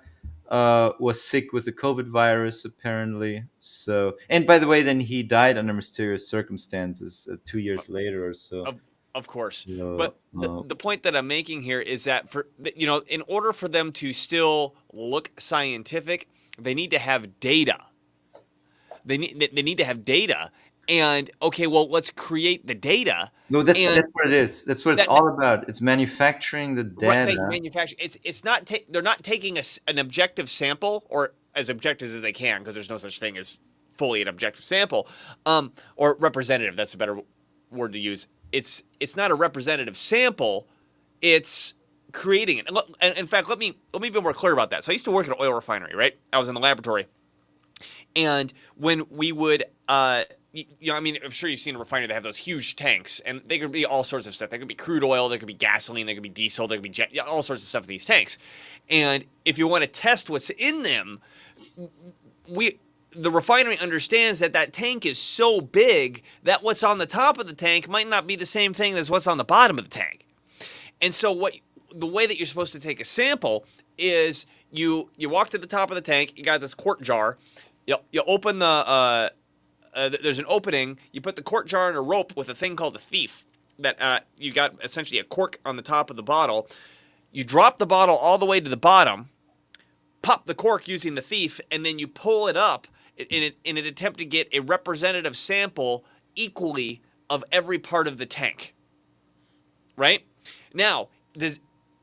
was sick with the COVID virus, apparently. So, and by the way, then he died under mysterious circumstances 2 years later or so. Of course. So, But the point that I'm making here is that in order for them to still look scientific, they need to have data. They need to have data. And okay, well, let's create the data. No, that's what it is. That's what it's all about. It's manufacturing the data. Right, manufacturing. It's not. They're not taking an objective sample, or as objective as they can, because there's no such thing as fully an objective sample, or representative. That's a better word to use. It's not a representative sample. It's creating it. And in fact, let me be more clear about that. So I used to work at an oil refinery, right? I was in the laboratory, and when we would. I mean, I'm sure you've seen a refinery that have those huge tanks, and they could be all sorts of stuff. They could be crude oil, there could be gasoline, there could be diesel, there could be jet, all sorts of stuff in these tanks. And if you want to test what's in them, the refinery understands that tank is so big that what's on the top of the tank might not be the same thing as what's on the bottom of the tank. And so the way that you're supposed to take a sample is you walk to the top of the tank, you got this quart jar, you open there's an opening. You put the quart jar in a rope with a thing called a thief. That you got essentially a cork on the top of the bottle. You drop the bottle all the way to the bottom, pop the cork using the thief, and then you pull it up in an attempt to get a representative sample equally of every part of the tank. Right? Now,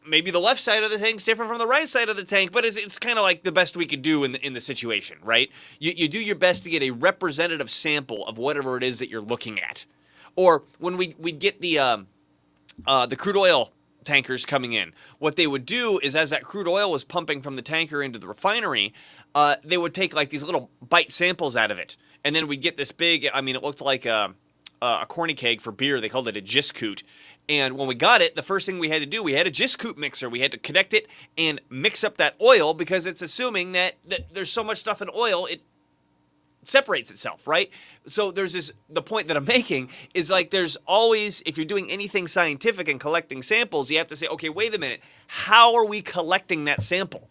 maybe the left side of the tank's different from the right side of the tank, but it's kind of like the best we could do in the situation, right? You do your best to get a representative sample of whatever it is that you're looking at. Or when we get the crude oil tankers coming in, what they would do is, as that crude oil was pumping from the tanker into the refinery, they would take like these little bite samples out of it, and then we'd get this big. I mean, it looked like a corny keg for beer. They called it a Jiscoot. And when we got it, the first thing we had to do, we had a Jiscoot mixer. We had to connect it and mix up that oil, because it's assuming that there's so much stuff in oil, it separates itself, right? So the point that I'm making is, like, there's always, if you're doing anything scientific and collecting samples, you have to say, okay, wait a minute, how are we collecting that sample?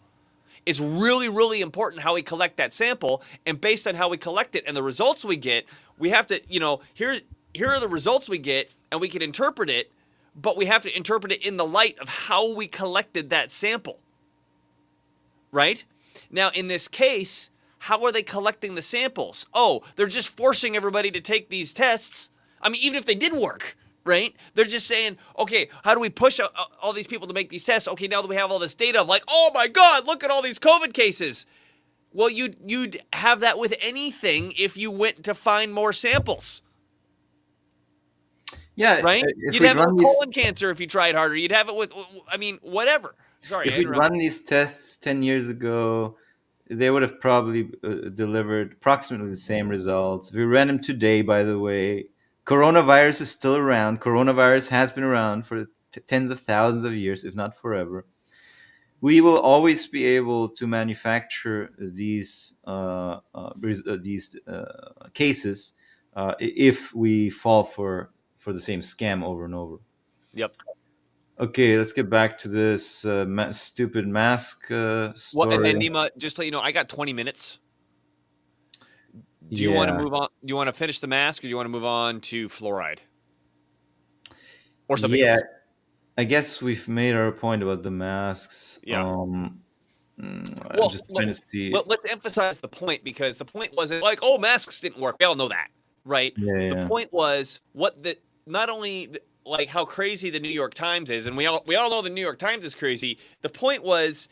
It's really, really important how we collect that sample, and based on how we collect it and the results we get, we have to, here are the results we get, and we can interpret it, but we have to interpret it in the light of how we collected that sample, right? Now, in this case, how are they collecting the samples? Oh, they're just forcing everybody to take these tests. I mean, even if they did work, right? They're just saying, okay, how do we push all these people to make these tests? Okay, now that we have all this data of, like, oh my God, look at all these COVID cases. Well, you'd have that with anything if you went to find more samples. Yeah, right? You'd have it with colon cancer if you tried harder. You'd have it with, whatever. Sorry, if we'd run these tests 10 years ago, they would have probably delivered approximately the same results. If we ran them today, by the way, coronavirus is still around. Coronavirus has been around for tens of thousands of years, if not forever. we will always be able to manufacture these cases if we fall for the same scam over and over. Yep. Okay, let's get back to this stupid mask Well, story. and then Nima, just to let you know, I got 20 minutes. Do you want to move on? Do you want to finish the mask, or do you want to move on to fluoride, or something else? I guess we've made our point about the masks. Yeah. I'm Well, just trying to see. let's emphasize the point, because the point wasn't like, oh, masks didn't work. We all know that, right? Yeah. The point was not only like how crazy the New York Times is, and we all know the New York Times is crazy. The point was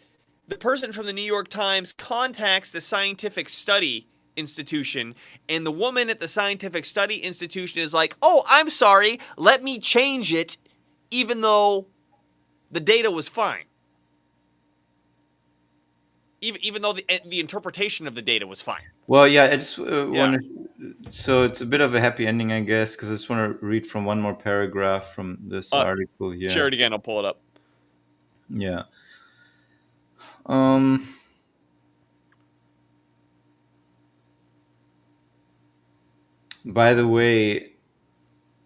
the person from the New York Times contacts the scientific study institution, and the woman at the scientific study institution is like, oh, I'm sorry, let me change it, even though the data was fine. Even though the interpretation of the data was fine. Well, yeah, I just want to. So it's a bit of a happy ending, I guess, because I just want to read from one more paragraph from this article here. Share it again. I'll pull it up. Yeah. By the way,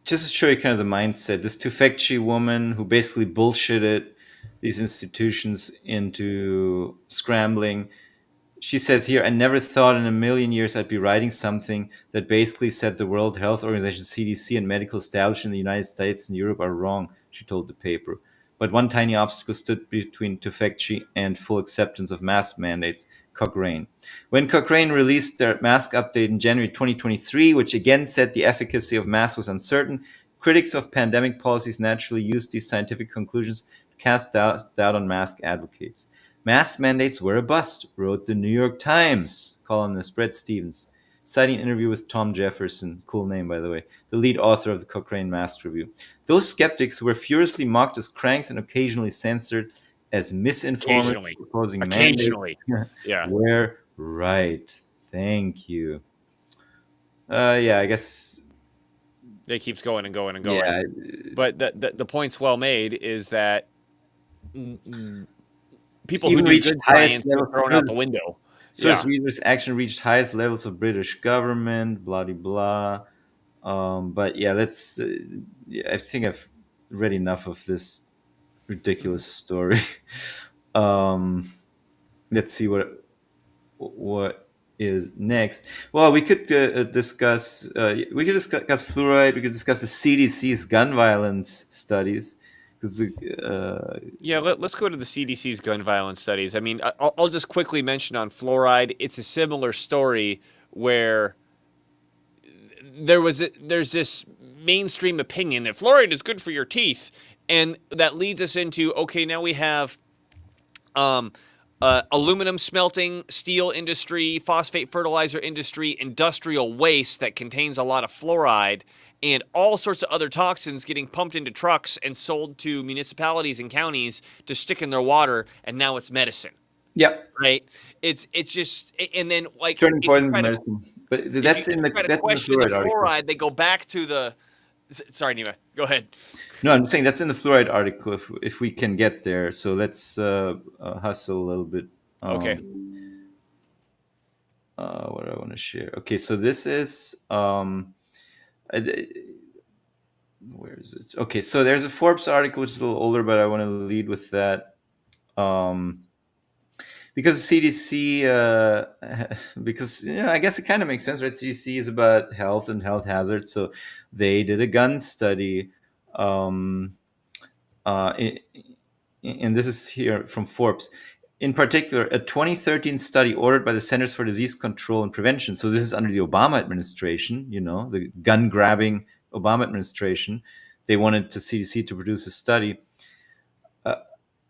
just to show you kind of the mindset, this Tufekci woman who basically bullshitted these institutions into scrambling. She says here, I never thought in a million years I'd be writing something that basically said the World Health Organization, CDC, and medical establishments in the United States and Europe are wrong, she told the paper. But one tiny obstacle stood between Tufekci and full acceptance of mask mandates, Cochrane. When Cochrane released their mask update in January 2023, which again said the efficacy of masks was uncertain, critics of pandemic policies naturally used these scientific conclusions to cast doubt on mask advocates. Mask mandates were a bust, wrote the New York Times columnist Bret Stephens, citing an interview with Tom Jefferson, cool name by the way, the lead author of the Cochrane Mask Review. Those skeptics who were furiously mocked as cranks and occasionally censored as misinformers proposing mandates were right. Thank you. Yeah, I guess it keeps going and going and going. Yeah. But the point's well made is that people who do good science are thrown out the window. Source research action reached highest levels of British government, blah, blah, blah. But yeah, let's. I think I've read enough of this ridiculous story. Let's see what is next. Well, we could discuss. We could discuss fluoride. We could discuss the CDC's gun violence studies. Let's go to the CDC's gun violence studies. I mean, I'll just quickly mention on fluoride. It's a similar story where there's this mainstream opinion that fluoride is good for your teeth, and that leads us into, okay, now we have aluminum smelting, steel industry, phosphate fertilizer industry, industrial waste that contains a lot of fluoride, and all sorts of other toxins getting pumped into trucks and sold to municipalities and counties to stick in their water, and now it's medicine. Yep. Right? It's just, and then like turning poison to medicine. But that's in the fluoride. They go back to the. Sorry, Nima. Go ahead. No, I'm saying that's in the fluoride article. If we can get there, so let's hustle a little bit. Okay. What do I want to share? Okay, so this is where is it? Okay, so there's a Forbes article which is a little older, but I want to lead with that. Because CDC, because I guess it kind of makes sense, right? CDC is about health and health hazards, so they did a gun study, and this is here from Forbes. In particular, a 2013 study ordered by the Centers for Disease Control and Prevention. So this is under the Obama administration, the gun-grabbing Obama administration. They wanted the CDC to produce a study.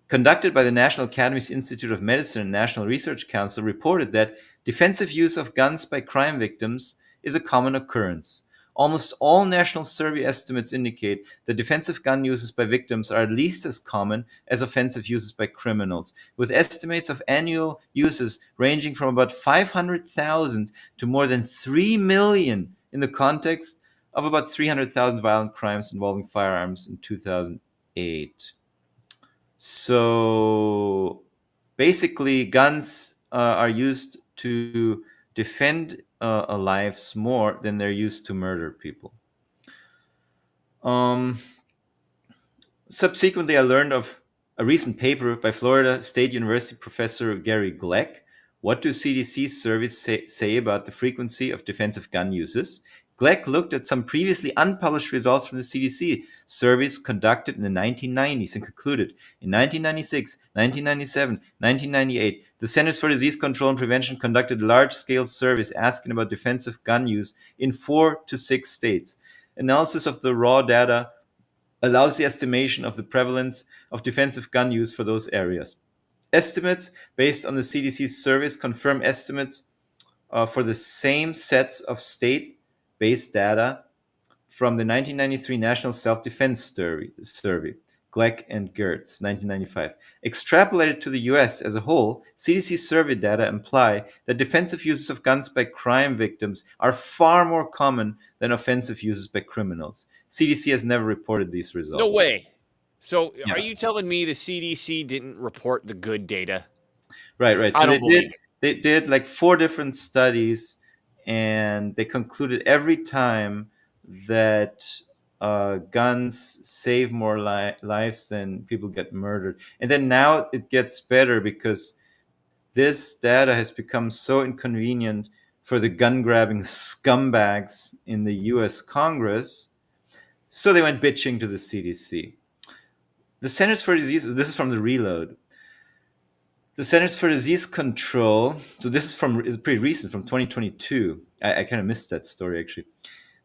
Conducted by the National Academies Institute of Medicine and National Research Council, reported that defensive use of guns by crime victims is a common occurrence. Almost all national survey estimates indicate that defensive gun uses by victims are at least as common as offensive uses by criminals, with estimates of annual uses ranging from about 500,000 to more than 3 million in the context of about 300,000 violent crimes involving firearms in 2008. So basically, guns are used to defend lives more than they're used to murder people. Um, Subsequently, I learned of a recent paper by Florida State University professor Gary Gleck. What do CDC surveys say about the frequency of defensive gun uses? Gleck looked at some previously unpublished results from the CDC surveys conducted in the 1990s and concluded in 1996, 1997, 1998, the Centers for Disease Control and Prevention conducted large scale surveys asking about defensive gun use in 4 to 6 states. Analysis of the raw data allows the estimation of the prevalence of defensive gun use for those areas. Estimates based on the CDC's surveys confirm estimates for the same sets of state-based data from the 1993 National Self-Defense Survey, Gleck and Gertz, 1995. Extrapolated to the US as a whole, CDC survey data imply that defensive uses of guns by crime victims are far more common than offensive uses by criminals. CDC has never reported these results. No way. So Yeah. are you telling me the CDC didn't report the good data? Right. I So don't believe it. they did like 4 different studies, and they concluded every time that guns save more lives than people get murdered. And then now it gets better because this data has become so inconvenient for the gun grabbing scumbags in the US Congress. So they went bitching to the CDC. The Centers for Disease, this is from the Reload. The Centers for Disease Control, so this is from pretty recent, from 2022. I kind of missed that story actually.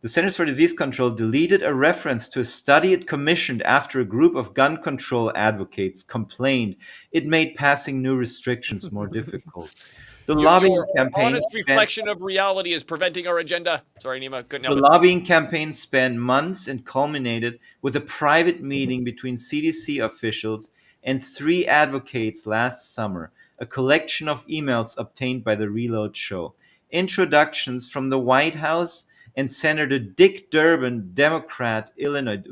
The Centers for Disease Control deleted a reference to a study it commissioned after a group of gun control advocates complained it made passing new restrictions more difficult. The lobbying Your campaign honest reflection of reality is preventing our agenda. Sorry, Nima, couldn't The help it. lobbying campaign spanned months and culminated with a private meeting between CDC officials and 3 advocates last summer, a collection of emails obtained by the Reload show. Introductions from the White House and Senator Dick Durbin, Democrat, Illinois,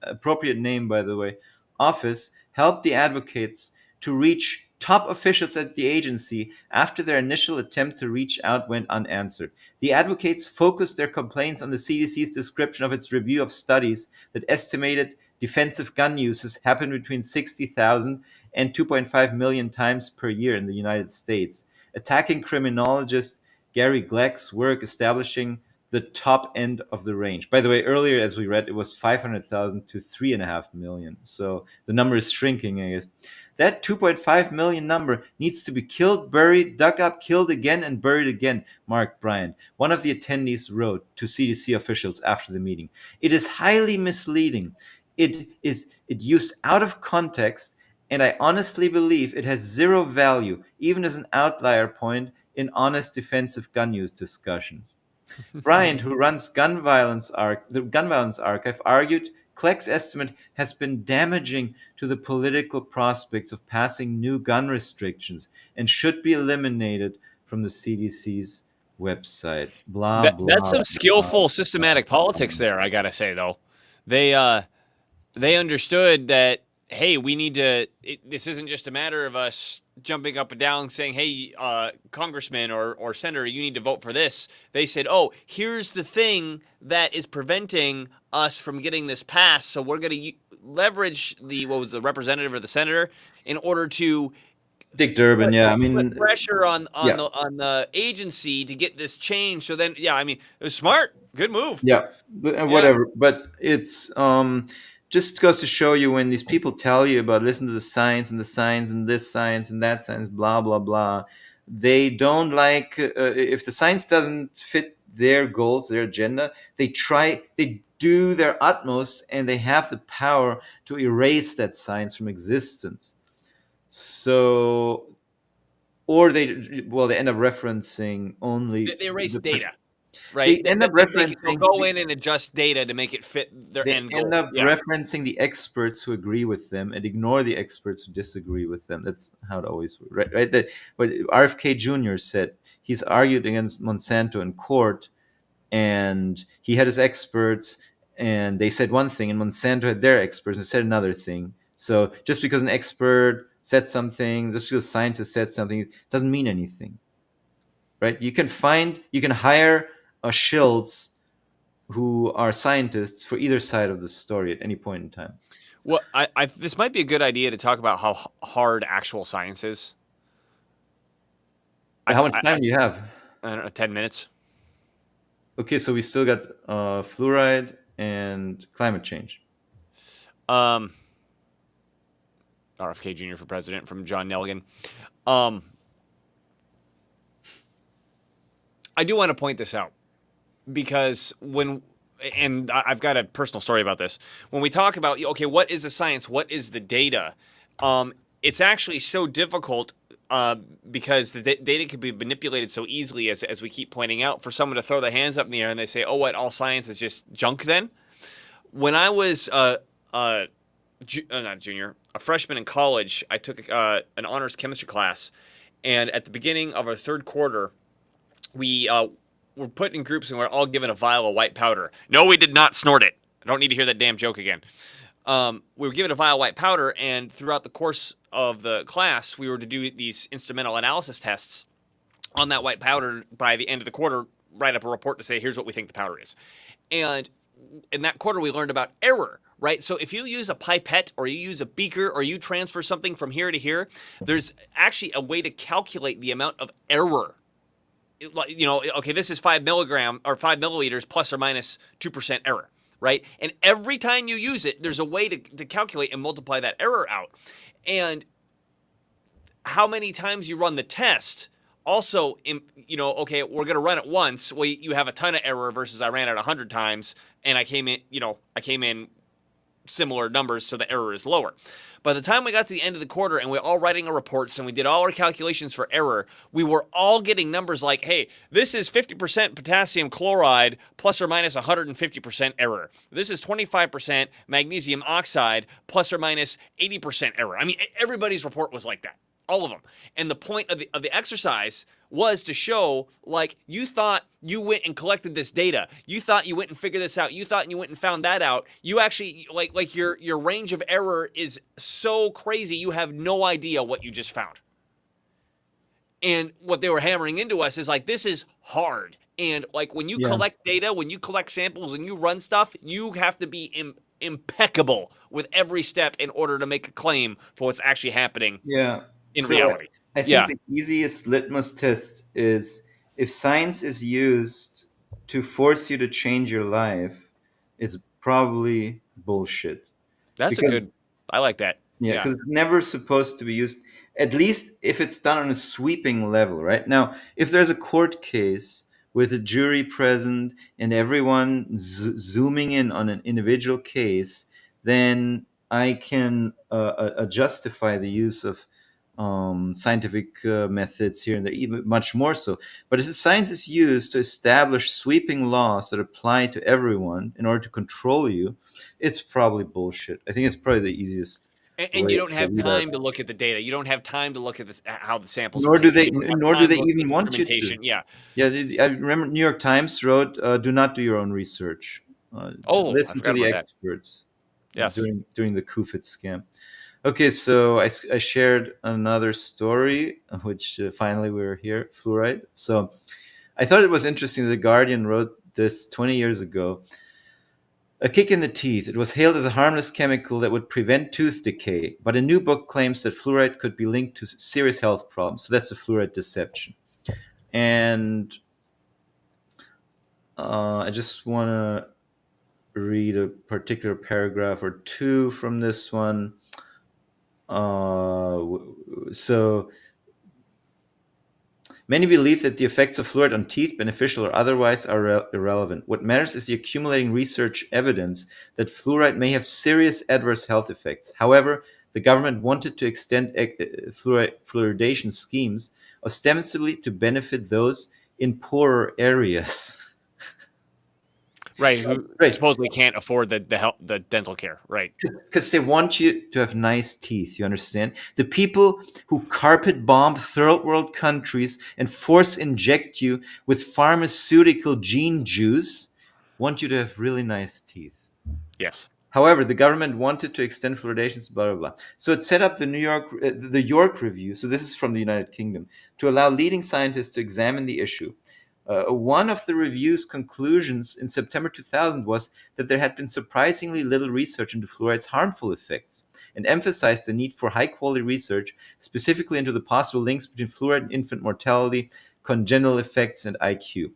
appropriate name by the way, office, helped the advocates to reach top officials at the agency after their initial attempt to reach out went unanswered. The advocates focused their complaints on the CDC's description of its review of studies that estimated defensive gun uses happen between 60,000 and 2.5 million times per year in the United States, attacking criminologist Gary Gleck's work establishing the top end of the range. By the way, earlier, as we read, it was 500,000 to 3.5 million. So the number is shrinking, I guess. That 2.5 million number needs to be killed, buried, dug up, killed again, and buried again, Mark Bryant, one of the attendees, wrote to CDC officials after the meeting. It is highly misleading. It used out of context, and I honestly believe it has zero value, even as an outlier point in honest defensive gun use discussions. Bryant, who runs the Gun Violence Archive, argued Cleck's estimate has been damaging to the political prospects of passing new gun restrictions and should be eliminated from the CDC's website. Blah, blah. That's some blah, skillful, systematic politics there, I gotta say, though. They understood that, hey, we need to. This isn't just a matter of us jumping up and down saying, hey, congressman or senator, you need to vote for this. They said, oh, here's the thing that is preventing us from getting this passed. So we're going to leverage the representative or the senator in order to Dick Durbin, yeah. I mean, put pressure on the agency to get this changed. So then, yeah, I mean, it was smart. Good move. Yeah, whatever. But it's just goes to show you, when these people tell you about listen to the science and this science and that science, blah blah blah, they don't like if the science doesn't fit their goals, their agenda, they do their utmost, and they have the power to erase that science from existence. So, or they end up referencing only they erase data. Right. They end up referencing. They'll go in and adjust data to make it fit their end goal. They end up referencing the experts who agree with them and ignore the experts who disagree with them. That's how it always works, right? What RFK Jr. said, he's argued against Monsanto in court, and he had his experts, and they said one thing, and Monsanto had their experts and said another thing. So just because an expert said something, just because scientists said something, it doesn't mean anything, right? You can hire shills who are scientists for either side of the story at any point in time. Well, this might be a good idea to talk about how hard actual science is. How much time do you have? I don't know, 10 minutes. Okay, so we still got fluoride and climate change. RFK Jr. for president from John Nelligan. I do want to point this out because and I've got a personal story about this. When we talk about, okay, what is the science? What is the data? It's actually so difficult because the data can be manipulated so easily, as we keep pointing out, for someone to throw their hands up in the air and they say, oh, what, all science is just junk then? When I was not junior, a freshman in college, I took an honors chemistry class. And at the beginning of our third quarter, we were put in groups and we're all given a vial of white powder. No, we did not snort it. I don't need to hear that damn joke again. We were given a vial of white powder, and throughout the course of the class, we were to do these instrumental analysis tests on that white powder. By the end of the quarter, write up a report to say, here's what we think the powder is. And in that quarter, we learned about error, right? So if you use a pipette or you use a beaker or you transfer something from here to here, there's actually a way to calculate the amount of error. Okay, this is 5 milliliters plus or minus 2% error, right? And every time you use it, there's a way to calculate and multiply that error out. And how many times you run the test also, okay, we're going to run it once. Well, you have a ton of error versus I ran it 100 times and I came in similar numbers, so the error is lower. By the time we got to the end of the quarter and we're all writing our reports and we did all our calculations for error, we were all getting numbers like, hey, this is 50% potassium chloride plus or minus 150% error. This is 25% magnesium oxide plus or minus 80% error. I mean, everybody's report was like that. All of them. And the point of the exercise was to show, like, you thought you went and collected this data. You thought you went and figured this out. You thought you went and found that out. You actually, like your range of error is so crazy, you have no idea what you just found. And what they were hammering into us is, like, this is hard. And, like, when you collect data, when you collect samples and you run stuff, you have to be impeccable with every step in order to make a claim for what's actually happening. Yeah. In reality. I think the easiest litmus test is if science is used to force you to change your life, it's probably bullshit. I like that. Yeah, because it's never supposed to be used, at least if it's done on a sweeping level, right? Now, if there's a court case with a jury present and everyone zooming in on an individual case, then I can justify the use of scientific methods here and there, even much more so. But if the science is used to establish sweeping laws that apply to everyone in order to control you, it's probably bullshit. I think it's probably the easiest. And you don't have time to look at the data. You don't have time to look at this, how the samples. Nor do they even want you to. Yeah. I remember New York Times wrote, "Do not do your own research. Listen to the experts." Yes. During the Kufit scam. Okay, so I shared another story, which finally we're here, fluoride. So I thought it was interesting. The Guardian wrote this 20 years ago. A kick in the teeth. It was hailed as a harmless chemical that would prevent tooth decay, but a new book claims that fluoride could be linked to serious health problems. So that's the fluoride deception. And I just want to read a particular paragraph or two from this one. So many believe that the effects of fluoride on teeth, beneficial or otherwise, are irrelevant. What matters is the accumulating research evidence that fluoride may have serious adverse health effects. However, the government wanted to extend fluoridation schemes ostensibly to benefit those in poorer areas. Right, who supposedly can't afford the dental care, right? Because they want you to have nice teeth, you understand? The people who carpet bomb third world countries and force inject you with pharmaceutical gene juice want you to have really nice teeth. Yes. However, the government wanted to extend fluoridations, blah, blah, blah. So it set up the York Review, so this is from the United Kingdom, to allow leading scientists to examine the issue. One of the review's conclusions in September 2000 was that there had been surprisingly little research into fluoride's harmful effects, and emphasized the need for high-quality research, specifically into the possible links between fluoride and infant mortality, congenital effects, and IQ.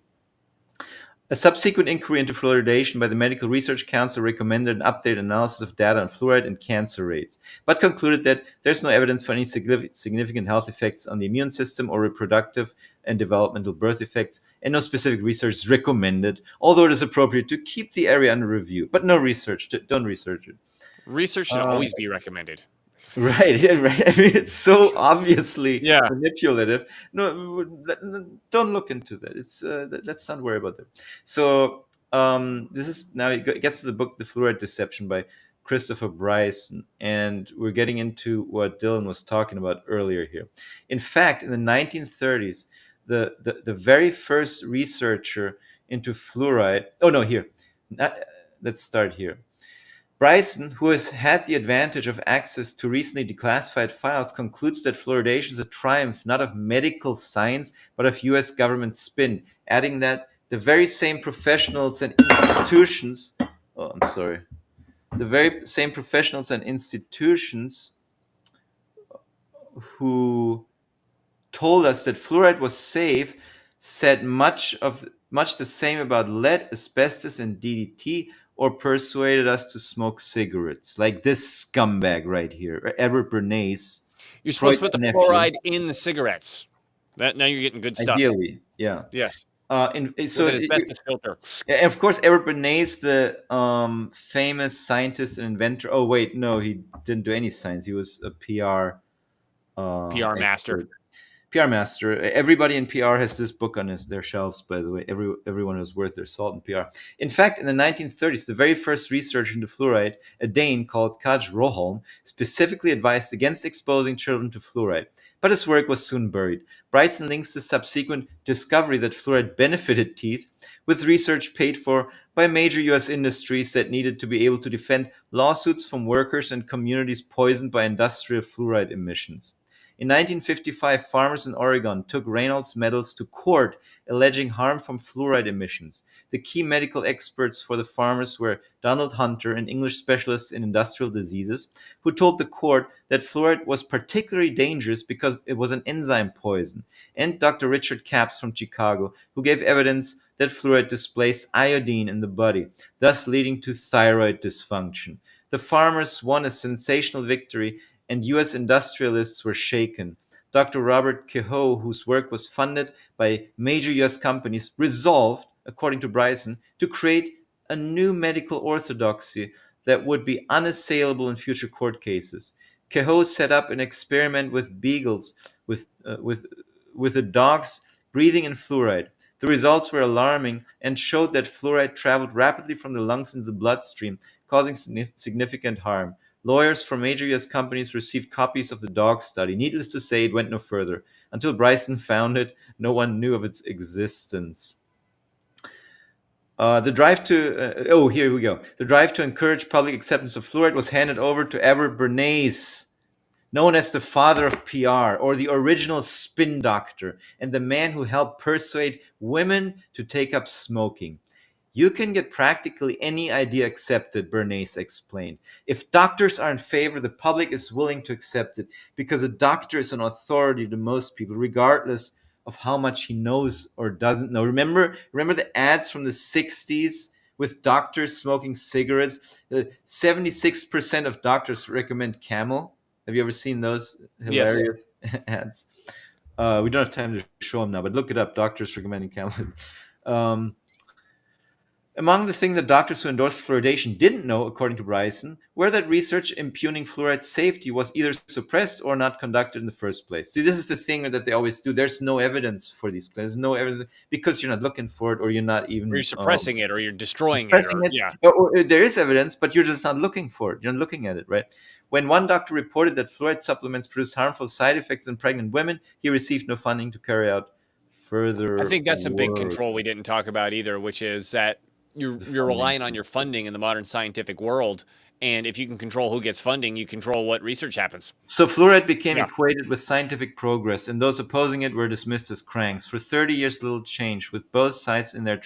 A subsequent inquiry into fluoridation by the Medical Research Council recommended an updated analysis of data on fluoride and cancer rates, but concluded that there's no evidence for any significant health effects on the immune system or reproductive and developmental birth effects, and no specific research is recommended, although it is appropriate to keep the area under review. But no research. Don't research it. Research should always be recommended. Right, yeah, right. I mean, it's so obviously Yeah. manipulative. No, don't look into that. It's let's not worry about that. So this is now it gets to the book, The Fluoride Deception by Christopher Bryson, and we're getting into what Dylan was talking about earlier here. In fact, in the 1930s, the very first researcher into fluoride. Oh no, here. Let's start here. Bryson, who has had the advantage of access to recently declassified files, concludes that fluoridation is a triumph not of medical science, but of US government spin, adding that the very same professionals and institutions, the very same professionals and institutions who told us that fluoride was safe said much the same about lead, asbestos, and DDT, or persuaded us to smoke cigarettes, like this scumbag right here, Edward Bernays. You're supposed to put the nephew. fluoride in the cigarettes. Now you're getting good stuff. Ideally, yeah. Yes. So with an asbestos filter. And of course, Edward Bernays, the famous scientist and inventor. Oh wait, no, he didn't do any science. He was a PR master. PR master. Everybody in PR has this book on their shelves, by the way. Everyone is worth their salt in PR. In fact, in the 1930s, the very first research into fluoride, a Dane called Kaj Roholm, specifically advised against exposing children to fluoride. But his work was soon buried. Bryson links the subsequent discovery that fluoride benefited teeth with research paid for by major U.S. industries that needed to be able to defend lawsuits from workers and communities poisoned by industrial fluoride emissions. In 1955, farmers in Oregon took Reynolds medals to court alleging harm from fluoride emissions. The key medical experts for the farmers were Donald Hunter, an English specialist in industrial diseases, who told the court that fluoride was particularly dangerous because it was an enzyme poison, and Dr. Richard Capps from Chicago, who gave evidence that fluoride displaced iodine in the body, thus leading to thyroid dysfunction. The farmers won a sensational victory, and U.S. industrialists were shaken. Dr. Robert Kehoe, whose work was funded by major U.S. companies, resolved, according to Bryson, to create a new medical orthodoxy that would be unassailable in future court cases. Kehoe set up an experiment with beagles, with the dogs breathing in fluoride. The results were alarming and showed that fluoride traveled rapidly from the lungs into the bloodstream, causing significant harm. Lawyers from major U.S. companies received copies of the dog study. Needless to say, it went no further. Until Bryson found it, no one knew of its existence. The drive to encourage public acceptance of fluoride was handed over to Edward Bernays, known as the father of PR, or the original spin doctor, and the man who helped persuade women to take up smoking. You can get practically any idea accepted, Bernays explained. If doctors are in favor, the public is willing to accept it, because a doctor is an authority to most people, regardless of how much he knows or doesn't know. Remember the ads from the 60s with doctors smoking cigarettes? 76% of doctors recommend Camel. Have you ever seen those hilarious ads? We don't have time to show them now, but look it up. Doctors recommending Camel. Among the things that doctors who endorsed fluoridation didn't know, according to Bryson, were that research impugning fluoride's safety was either suppressed or not conducted in the first place. See, this is the thing that they always do. There's no evidence for these claims. There's no evidence because you're not looking for it, or you're not even... Or you're suppressing it, or you're destroying it. Yeah. Or there is evidence, but you're just not looking for it. You're not looking at it, right? When one doctor reported that fluoride supplements produce harmful side effects in pregnant women, he received no funding to carry out further I think that's a big work. control we didn't talk about either, which is that you're relying on your funding in the modern scientific world, And if you can control who gets funding, you control what research happens. So fluoride became Yeah. equated with scientific progress, and those opposing it were dismissed as cranks. For 30 years, little changed, with both sides in their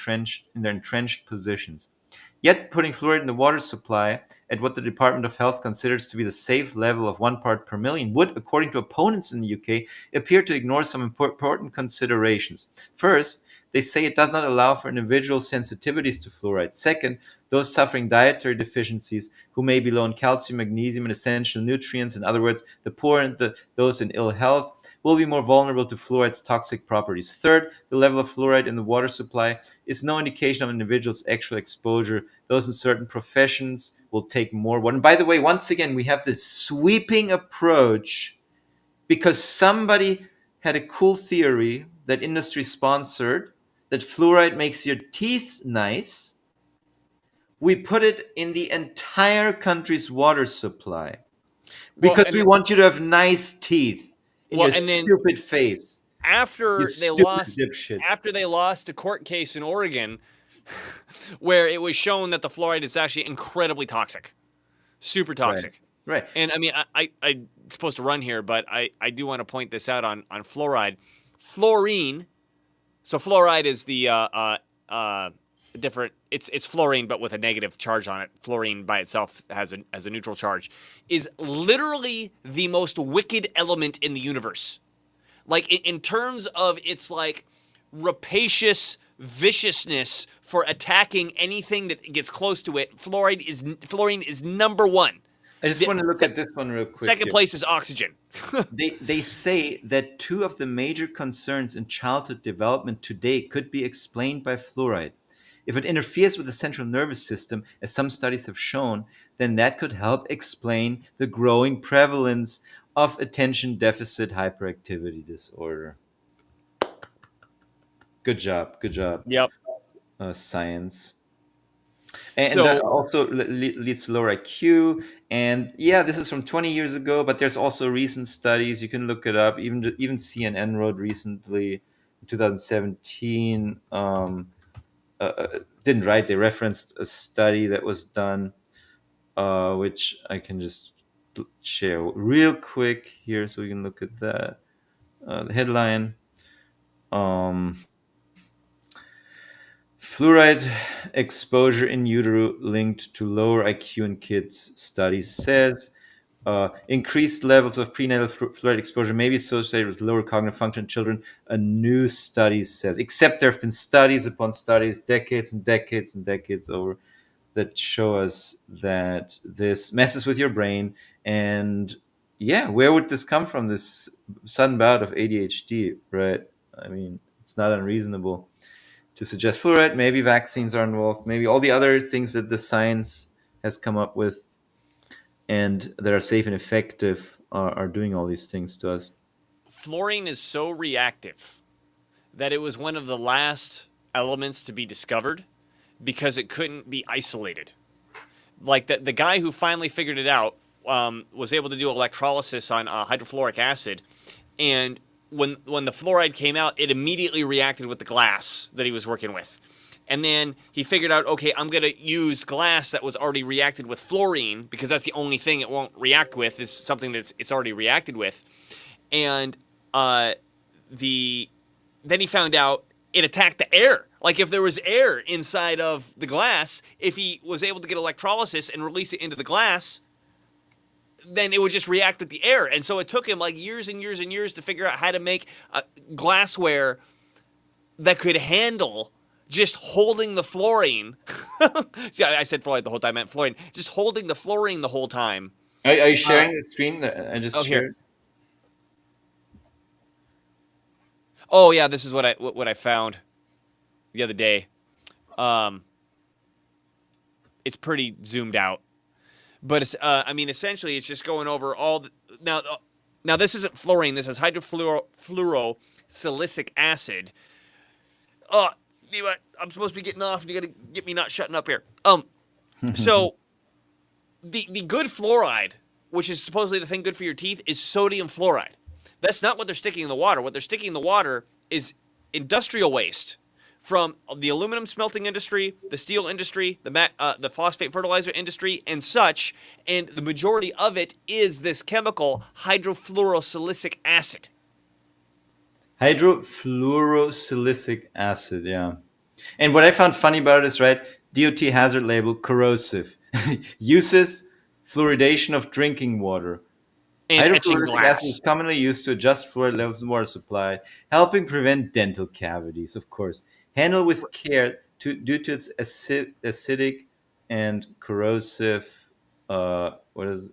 entrenched positions. Yet, putting fluoride in the water supply at what the Department of Health considers to be the safe level of 1 part per million would, according to opponents in the UK, appear to ignore some important considerations. First, they say it does not allow for individual sensitivities to fluoride. Second, those suffering dietary deficiencies who may be low in calcium, magnesium, and essential nutrients, in other words, the poor and those in ill health, will be more vulnerable to fluoride's toxic properties. Third, the level of fluoride in the water supply is no indication of an individual's actual exposure. Those in certain professions will take more water. And by the way, once again, we have this sweeping approach because somebody had a cool theory that industry sponsored that fluoride makes your teeth nice. We put it in the entire country's water supply because we want you to have nice teeth in your stupid face. After they lost a court case in Oregon where it was shown that the fluoride is actually incredibly toxic, super toxic. Right. And I mean, I'm supposed to run here, but I do want to point this out on fluoride. Fluorine. So fluoride is the different. It's fluorine, but with a negative charge on it. Fluorine by itself has a neutral charge. Is literally the most wicked element in the universe. Like in terms of its like rapacious viciousness for attacking anything that gets close to it, fluorine is number one. I just want to look at this one real quick. Second place is oxygen. They say that 2 of the major concerns in childhood development today could be explained by fluoride. If it interferes with the central nervous system, as some studies have shown, then that could help explain the growing prevalence of attention deficit hyperactivity disorder. Good job. Yep. Science. And that also leads to lower IQ. And yeah, this is from 20 years ago, but there's also recent studies. You can look it up. Even CNN wrote recently, in 2017. Didn't write. They referenced a study that was done, which I can just share real quick here, so we can look at that. The headline. Fluoride exposure in utero linked to lower IQ in kids, study says. Increased levels of prenatal fluoride exposure may be associated with lower cognitive function in children, a new study says. Except there have been studies upon studies, decades and decades and decades over, that show us that this messes with your brain. And yeah, where would this come from, this sudden bout of ADHD, right? I mean, it's not unreasonable to suggest fluoride. Maybe vaccines are involved, maybe all the other things that the science has come up with and that are safe and effective are doing all these things to us. Fluorine is so reactive that it was one of the last elements to be discovered because it couldn't be isolated. Like the guy who finally figured it out was able to do electrolysis on hydrofluoric acid, and when the fluoride came out, it immediately reacted with the glass that he was working with. And then he figured out, okay, I'm going to use glass that was already reacted with fluorine because that's the only thing it won't react with is something it's already reacted with. And then he found out it attacked the air. Like if there was air inside of the glass, if he was able to get electrolysis and release it into the glass, then it would just react with the air. And so it took him like years and years and years to figure out how to make glassware that could handle just holding the fluorine. See, I said fluoride the whole time, I meant fluorine. Just holding the fluorine the whole time. Are you sharing the screen? I just shared. Here. Oh yeah, this is what I found the other day. It's pretty zoomed out, but it's I mean essentially it's just going over all the, now this isn't fluorine. This is hydrofluorosilicic acid. I'm supposed to be getting off, and you got to get me not shutting up here. So the good fluoride, which is supposedly the thing good for your teeth, is sodium fluoride. That's not what they're sticking in the water. What they're sticking in the water is industrial waste from the aluminum smelting industry, the steel industry, the phosphate fertilizer industry, and such. And the majority of it is this chemical, hydrofluorosilicic acid. Hydrofluorosilicic acid, yeah. And what I found funny about it is, right, DOT hazard label, corrosive. Uses fluoridation of drinking water. And etching Hydrofluoric acid is glass. commonly used to adjust fluoride levels in water supply, helping prevent dental cavities, of course. Handle with care due to its acidic and corrosive. What is?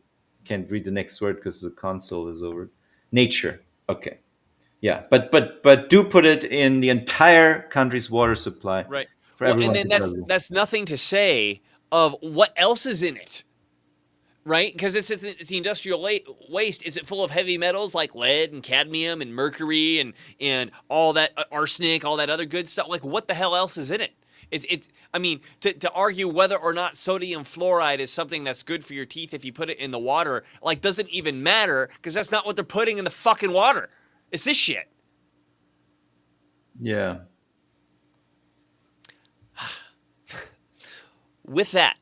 Can't read the next word because the console is over. Nature. Okay. Yeah, but do put it in the entire country's water supply Right. for Well, and everyone then to value. that's nothing to say of what else is in it. Right? Because it's the industrial waste. Is it full of heavy metals like lead and cadmium and mercury and all that arsenic, all that other good stuff? Like, what the hell else is in it? It's I mean, to argue whether or not sodium fluoride is something that's good for your teeth if you put it in the water, like, doesn't even matter because that's not what they're putting in the fucking water. It's this shit. Yeah. With that,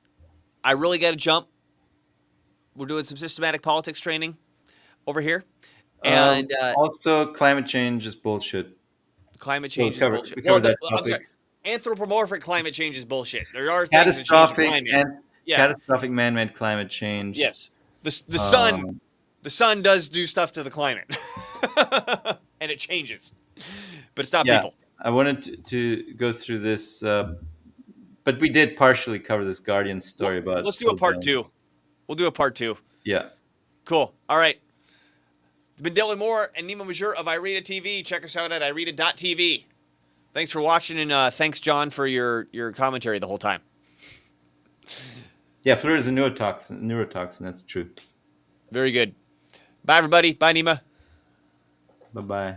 I really got to jump. We're doing some systematic politics training over here. And Also, climate change is bullshit. climate change is we bullshit. covered that I'm topic. sorry. Anthropomorphic climate change is bullshit. There are things that change the Catastrophic climate. and Yeah. catastrophic man-made climate change. Yes. The sun does do stuff to the climate. And it changes. But it's not Yeah. people. I wanted to go through this, but we did partially cover this Guardian story about. Let's do a part ozone. 2. We'll do a part 2. Yeah. Cool. All right. It's been Dylan Moore and Nima Majur of Irita TV. Check us out at irita.tv. Thanks for watching, and thanks, John, for your commentary the whole time. Yeah, fluoride is a neurotoxin. That's true. Very good. Bye, everybody. Bye, Nima. Bye-bye.